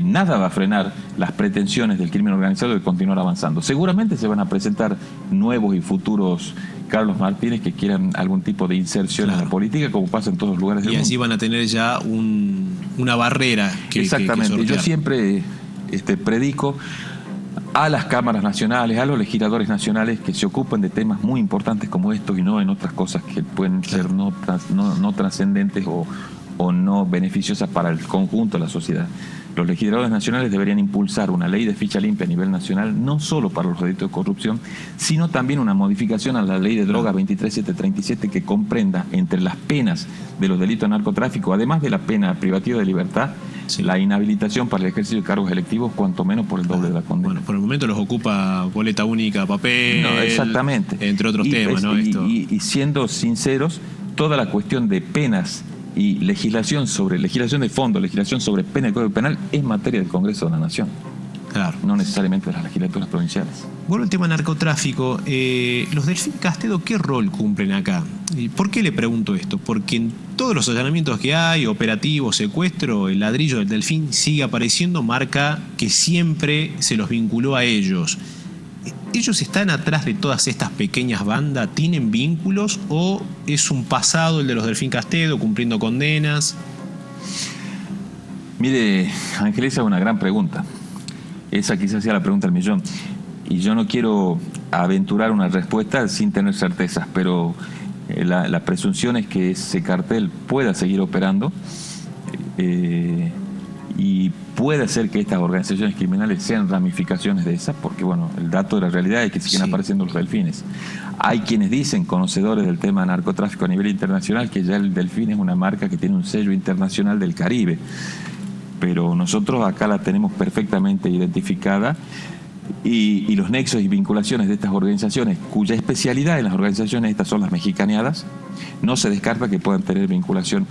nada va a frenar las pretensiones del crimen organizado de continuar avanzando. Seguramente se van a presentar nuevos y futuros Carlos Martínez que quieran algún tipo de inserción en la política, como pasa en todos los lugares del mundo. Y así van a tener ya una barrera que exactamente. Que yo siempre predico a las cámaras nacionales, a los legisladores nacionales que se ocupen de temas muy importantes como estos y no en otras cosas que pueden ser no trascendentes o no beneficiosas para el conjunto de la sociedad. Los legisladores nacionales deberían impulsar una ley de ficha limpia a nivel nacional, no solo para los delitos de corrupción, sino también una modificación a la ley de drogas 23737 que comprenda entre las penas de los delitos de narcotráfico, además de la pena privativa de libertad, la inhabilitación para el ejercicio de cargos electivos, cuanto menos por el doble de la condena. Bueno, por el momento los ocupa boleta única, papel, exactamente, entre otros temas, ¿no? Y siendo sinceros, toda la cuestión de penas Y legislación de fondo, legislación sobre pena y código penal es materia del Congreso de la Nación. Claro. No necesariamente de las legislaturas provinciales. Vuelvo al tema narcotráfico. ¿Los Delfín Castedo qué rol cumplen acá? ¿Por qué le pregunto esto? Porque en todos los allanamientos que hay, operativos, secuestro, el ladrillo del Delfín sigue apareciendo, marca que siempre se los vinculó a ellos. ¿Ellos están atrás de todas estas pequeñas bandas? ¿Tienen vínculos o es un pasado el de los Delfín Castedo cumpliendo condenas? Mire, Ángel, esa es una gran pregunta. Esa quizás sea la pregunta del millón. Y yo no quiero aventurar una respuesta sin tener certezas, pero la presunción es que ese cartel pueda seguir operando y puede ser que estas organizaciones criminales sean ramificaciones de esas, porque bueno, el dato de la realidad es que siguen apareciendo los delfines. Hay quienes dicen, conocedores del tema de narcotráfico a nivel internacional, que ya el delfín es una marca que tiene un sello internacional del Caribe. Pero nosotros acá la tenemos perfectamente identificada y los nexos y vinculaciones de estas organizaciones, cuya especialidad en las organizaciones estas son las mexicaneadas, no se descarta que puedan tener vinculación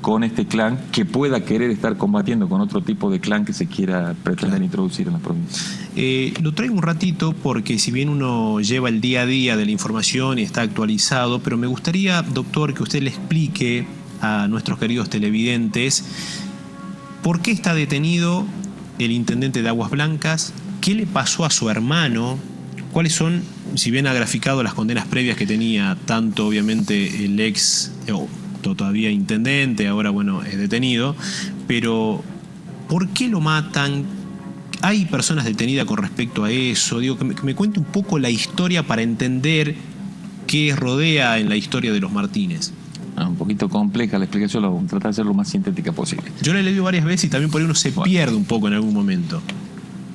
con este clan que pueda querer estar combatiendo con otro tipo de clan que se quiera pretender introducir en la provincia. Lo traigo un ratito porque si bien uno lleva el día a día de la información y está actualizado, pero me gustaría, doctor, que usted le explique a nuestros queridos televidentes ¿por qué está detenido el intendente de Aguas Blancas? ¿Qué le pasó a su hermano? ¿Cuáles son, si bien ha graficado las condenas previas que tenía, tanto obviamente el ex, todavía intendente, ahora bueno, detenido, pero ¿por qué lo matan? ¿Hay personas detenidas con respecto a eso? Digo, que me cuente un poco la historia para entender qué rodea en la historia de los Martínez. Un poquito compleja la explicación, lo voy a tratar de ser lo más sintética posible. Yo la he leído varias veces y también por ahí uno se pierde un poco en algún momento.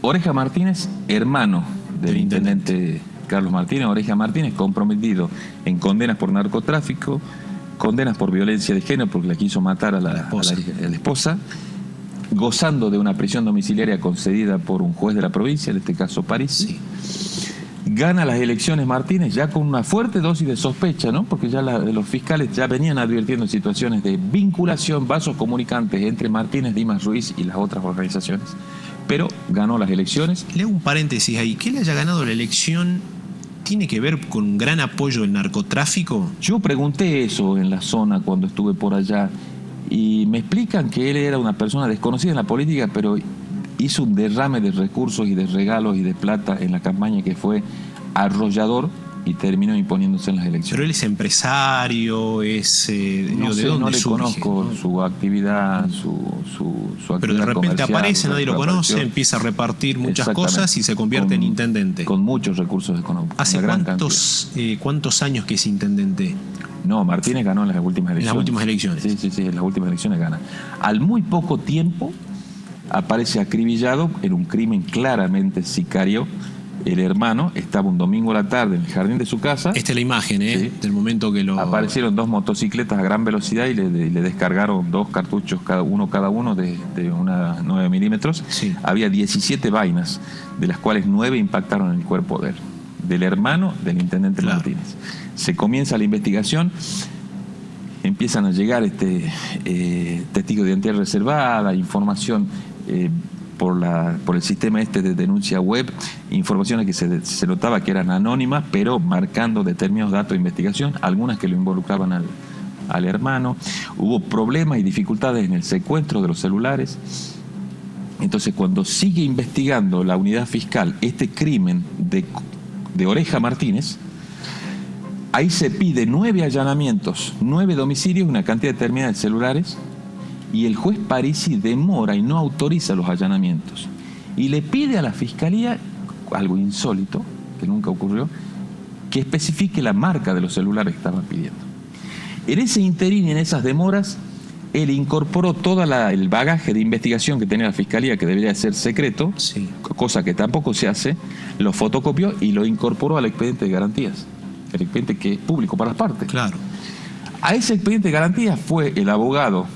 Oreja Martínez, hermano del intendente Carlos Martínez. Oreja Martínez, comprometido en condenas por narcotráfico, condenas por violencia de género porque la quiso matar a la esposa, gozando de una prisión domiciliaria concedida por un juez de la provincia, en este caso París. Sí. Gana las elecciones Martínez ya con una fuerte dosis de sospecha, ¿no? Porque ya los fiscales ya venían advirtiendo situaciones de vinculación, vasos comunicantes entre Martínez, Dimas Ruiz y las otras organizaciones. Pero ganó las elecciones. Le hago un paréntesis ahí. ¿Que le haya ganado la elección tiene que ver con un gran apoyo del narcotráfico? Yo pregunté eso en la zona cuando estuve por allá y me explican que él era una persona desconocida en la política, pero hizo un derrame de recursos y de regalos y de plata en la campaña que fue arrollador y terminó imponiéndose en las elecciones. Pero él es empresario, es... no sé, ¿de dónde no le surge? Conozco su actividad, su actividad. Pero de repente comercial, aparece, nadie lo conoce, empieza a repartir muchas cosas y se convierte en intendente. Con muchos recursos económicos. ¿Hace cuántos años que es intendente? No, Martínez ganó en las últimas elecciones. En las últimas elecciones. Sí, en las últimas elecciones gana. Al muy poco tiempo aparece acribillado en un crimen claramente sicario. El hermano estaba un domingo a la tarde en el jardín de su casa. Esta es la imagen, del momento que lo... Aparecieron dos motocicletas a gran velocidad y le descargaron dos cartuchos cada uno de una 9 milímetros. Sí. Había 17 vainas, de las cuales 9 impactaron en el cuerpo del hermano del intendente Martínez. Se comienza la investigación, empiezan a llegar testigos de identidad reservada, información... por el sistema de denuncia web, informaciones que se notaba que eran anónimas, pero marcando determinados datos de investigación, algunas que lo involucraban al hermano. Hubo problemas y dificultades en el secuestro de los celulares. Entonces, cuando sigue investigando la unidad fiscal este crimen de Oreja Martínez, ahí se pide 9 allanamientos, 9 domicilios, una cantidad determinada de celulares, y el juez Parisi demora y no autoriza los allanamientos. Y le pide a la Fiscalía, algo insólito, que nunca ocurrió, que especifique la marca de los celulares que estaban pidiendo. En ese interín y en esas demoras, él incorporó todo el bagaje de investigación que tenía la Fiscalía, que debería ser secreto, cosa que tampoco se hace, lo fotocopió y lo incorporó al expediente de garantías, el expediente que es público para las partes. Claro. A ese expediente de garantías fue el abogado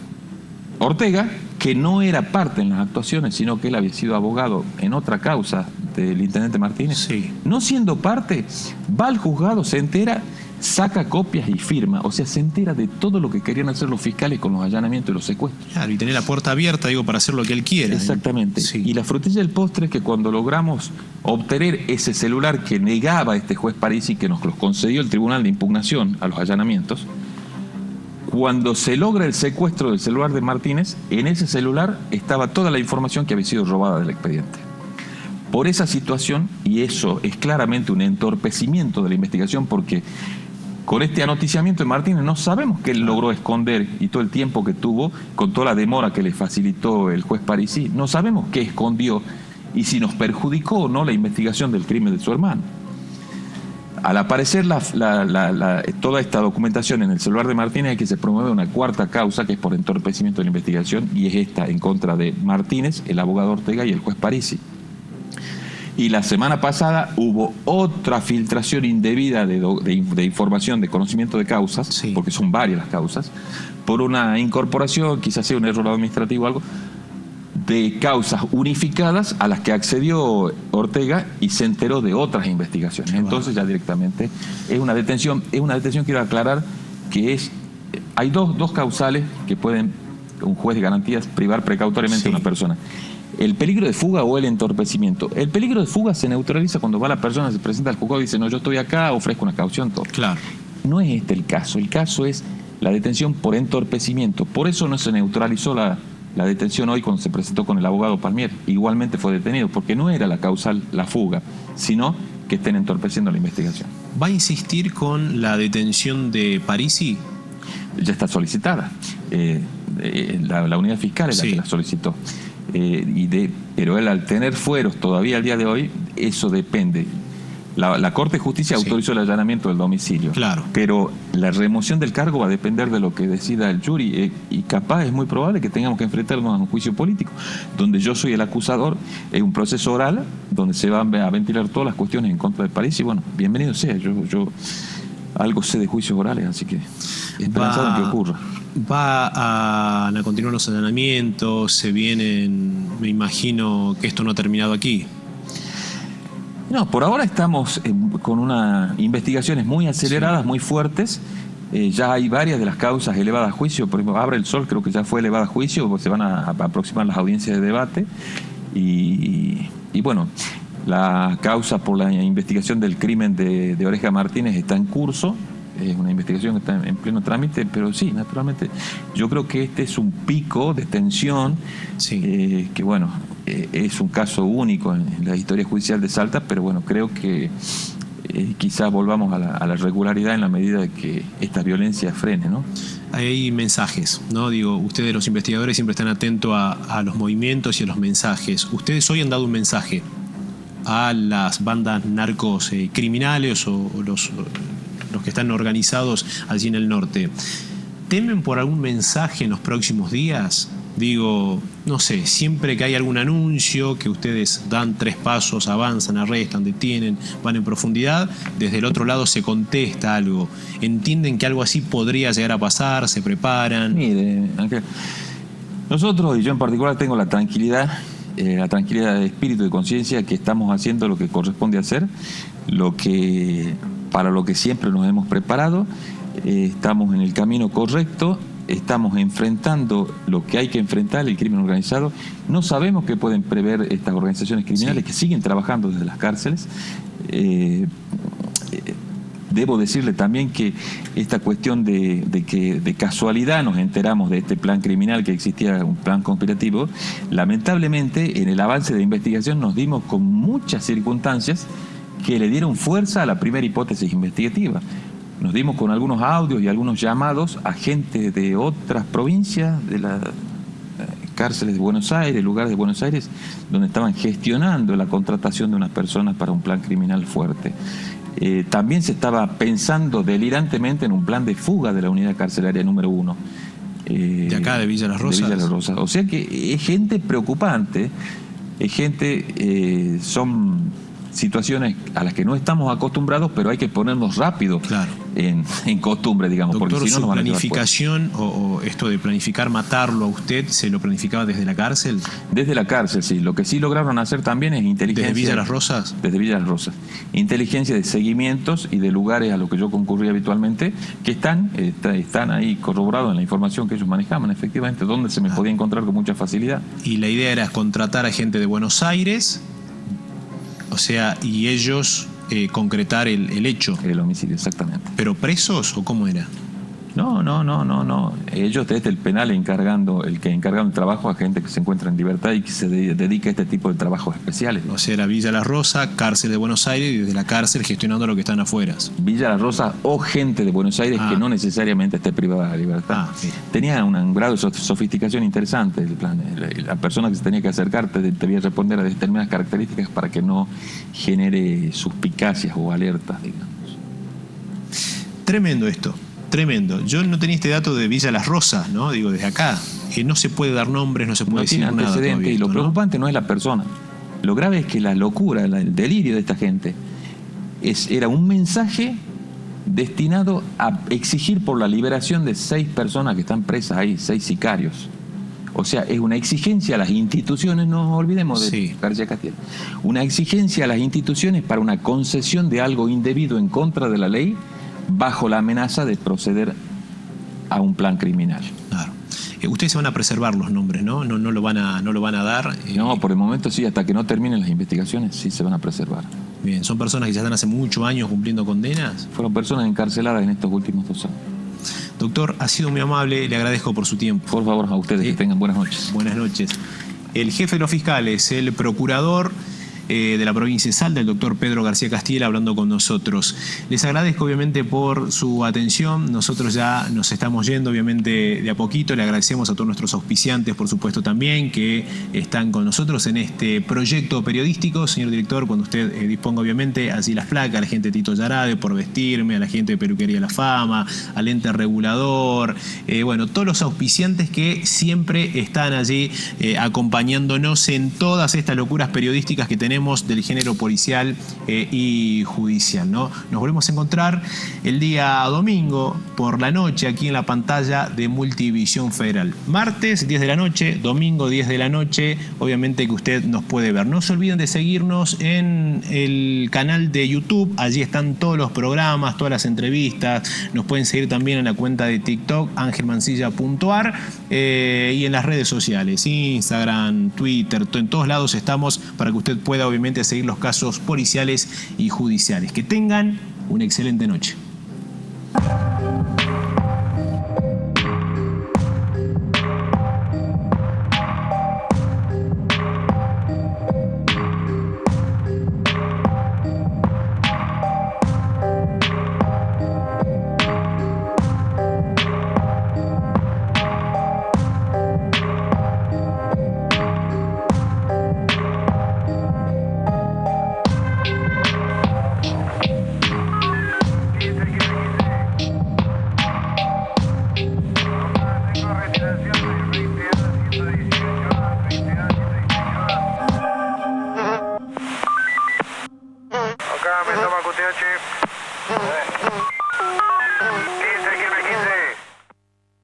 Ortega, que no era parte en las actuaciones, sino que él había sido abogado en otra causa del intendente Martínez. Sí. No siendo parte, va al juzgado, se entera, saca copias y firma, o sea, se entera de todo lo que querían hacer los fiscales con los allanamientos y los secuestros. Claro, y tener la puerta abierta, digo, para hacer lo que él quiera. Exactamente. Sí. Y la frutilla del postre es que cuando logramos obtener ese celular que negaba este juez Parisi, que nos los concedió el Tribunal de Impugnación a los allanamientos, cuando se logra el secuestro del celular de Martínez, en ese celular estaba toda la información que había sido robada del expediente. Por esa situación, y eso es claramente un entorpecimiento de la investigación, porque con este anoticiamiento de Martínez no sabemos qué él logró esconder y todo el tiempo que tuvo, con toda la demora que le facilitó el juez Parisi, no sabemos qué escondió y si nos perjudicó o no la investigación del crimen de su hermano. Al aparecer toda esta documentación en el celular de Martínez, es que se promueve una cuarta causa, que es por entorpecimiento de la investigación, y es esta en contra de Martínez, el abogado Ortega y el juez Parisi. Y la semana pasada hubo otra filtración indebida de información, de conocimiento de causas, sí, porque son varias las causas, por una incorporación, quizás sea un error administrativo o algo, de causas unificadas a las que accedió Ortega y se enteró de otras investigaciones. Entonces ya directamente es una detención, quiero aclarar que hay dos causales que pueden un juez de garantías privar precautoriamente a una persona. El peligro de fuga o el entorpecimiento. El peligro de fuga se neutraliza cuando va la persona, se presenta al juzgado y dice, no, yo estoy acá, ofrezco una caución, todo. Claro. No es este el caso. El caso es la detención por entorpecimiento. Por eso no se neutralizó la detención hoy cuando se presentó con el abogado Palmier. Igualmente fue detenido, porque no era la causal la fuga, sino que estén entorpeciendo la investigación. ¿Va a insistir con la detención de Parisi? Ya está solicitada. La unidad fiscal es la que la solicitó. Pero él, al tener fueros todavía al día de hoy, eso depende. La Corte de Justicia autorizó el allanamiento del domicilio. Claro. Pero la remoción del cargo va a depender de lo que decida el jury. Y capaz es muy probable que tengamos que enfrentarnos a un juicio político, donde yo soy el acusador, es un proceso oral, donde se van a ventilar todas las cuestiones en contra de París. Y bueno, bienvenido sea. Yo algo sé de juicios orales, así que esperanzado en que ocurra. ¿Van a continuar los allanamientos? ¿Se vienen? Me imagino que esto no ha terminado aquí. No, por ahora estamos con unas investigaciones muy aceleradas, muy fuertes. Ya hay varias de las causas elevadas a juicio. Por ejemplo, Abre el Sol creo que ya fue elevada a juicio, se van a aproximar las audiencias de debate. Y bueno, la causa por la investigación del crimen de Oreja Martínez está en curso. Es una investigación que está en pleno trámite, pero sí, naturalmente, yo creo que este es un pico de tensión, que bueno, es un caso único en la historia judicial de Salta, pero bueno, creo que quizás volvamos a la regularidad en la medida de que esta violencia frene, ¿no? Hay mensajes, ¿no? Digo, ustedes los investigadores siempre están atentos a los movimientos y a los mensajes. Ustedes hoy han dado un mensaje a las bandas narcos criminales o los que están organizados allí en el norte. ¿Temen por algún mensaje en los próximos días? Digo, no sé, siempre que hay algún anuncio, que ustedes dan 3 pasos, avanzan, arrestan, detienen, van en profundidad, desde el otro lado se contesta algo. ¿Entienden que algo así podría llegar a pasar? ¿Se preparan? Mire, Ángel, nosotros, y yo en particular, tengo la tranquilidad de espíritu y de conciencia que estamos haciendo lo que corresponde hacer, para lo que siempre nos hemos preparado. Estamos en el camino correcto, estamos enfrentando lo que hay que enfrentar, el crimen organizado. No sabemos qué pueden prever estas organizaciones criminales que siguen trabajando desde las cárceles. Debo decirle también que esta cuestión de que de casualidad nos enteramos de este plan criminal, que existía un plan conspirativo, lamentablemente en el avance de investigación nos dimos con muchas circunstancias que le dieron fuerza a la primera hipótesis investigativa. Nos dimos con algunos audios y algunos llamados a gente de otras provincias, de las cárceles de Buenos Aires, lugares de Buenos Aires, donde estaban gestionando la contratación de unas personas para un plan criminal fuerte. También se estaba pensando delirantemente en un plan de fuga de la unidad carcelaria número 1. De acá, de Villa Las Rosas. De Villa Las Rosas. O sea que es gente preocupante, es gente, son situaciones a las que no estamos acostumbrados, pero hay que ponernos rápido Claro. en costumbre, digamos, Doctor, porque si no ¿su nos van a llevar puestos. planificación o esto de planificar matarlo a usted, se lo planificaba desde la cárcel? Desde la cárcel, sí. Lo que sí lograron hacer también es inteligencia. ¿Desde Villa Las Rosas? Desde Villa Las Rosas. Inteligencia de seguimientos y de lugares a los que yo concurría habitualmente, que están ahí corroborados en la información que ellos manejaban, efectivamente, donde se me podía encontrar con mucha facilidad. Y la idea era contratar a gente de Buenos Aires, o sea, y ellos concretar el hecho. El homicidio, exactamente. ¿Pero presos o cómo era? No. Ellos desde el penal encargaron el trabajo a gente que se encuentra en libertad y que se dedica a este tipo de trabajos especiales. O sea, era Villa Las Rosas, cárcel de Buenos Aires, y desde la cárcel gestionando lo que están afuera. Villa Las Rosas o gente de Buenos Aires que no necesariamente esté privada de libertad. Mira. Tenía un grado de sofisticación interesante el plan. La persona que se tenía que acercar debía responder a determinadas características para que no genere suspicacias o alertas, digamos. Tremendo esto. Tremendo. Yo no tenía este dato de Villa Las Rosas, ¿no? Digo, desde acá. No se puede dar nombres, no se puede No decir tiene nada. antecedente todavía y lo esto, ¿no? preocupante no es la persona. Lo grave es que la locura, el delirio de esta gente era un mensaje destinado a exigir por la liberación de 6 personas que están presas ahí, 6 sicarios. O sea, es una exigencia a las instituciones, no nos olvidemos de García Castiel, una exigencia a las instituciones para una concesión de algo indebido en contra de la ley, bajo la amenaza de proceder a un plan criminal. Claro. Ustedes se van a preservar los nombres, ¿no? No lo van a dar. No, por el momento sí, hasta que no terminen las investigaciones, sí se van a preservar. Bien, son personas que ya están hace muchos años cumpliendo condenas. Fueron personas encarceladas en estos últimos 2 años. Doctor, ha sido muy amable, le agradezco por su tiempo. Por favor, a ustedes que tengan buenas noches. Buenas noches. El jefe de los fiscales, el procurador de la provincia de Salta, el doctor Pedro García Castiel, hablando con nosotros. Les agradezco obviamente por su atención. Nosotros ya nos estamos yendo obviamente de a poquito. Le agradecemos a todos nuestros auspiciantes, por supuesto también, que están con nosotros en este proyecto periodístico. Señor director, cuando usted disponga obviamente, así las placas, a la gente de Tito Yarade por vestirme, a la gente de Peluquería La Fama, al ente regulador, bueno, todos los auspiciantes que siempre están allí acompañándonos en todas estas locuras periodísticas que tenemos del género policial y judicial, ¿no? Nos volvemos a encontrar el día domingo por la noche aquí en la pantalla de Multivisión Federal. Martes 10 de la noche, domingo 10 de la noche, obviamente que usted nos puede ver. No se olviden de seguirnos en el canal de YouTube, allí están todos los programas, todas las entrevistas. Nos pueden seguir también en la cuenta de TikTok, angelmancilla.ar, y en las redes sociales, Instagram, Twitter, en todos lados estamos para que usted pueda obviamente seguir los casos policiales y judiciales. Que tengan una excelente noche.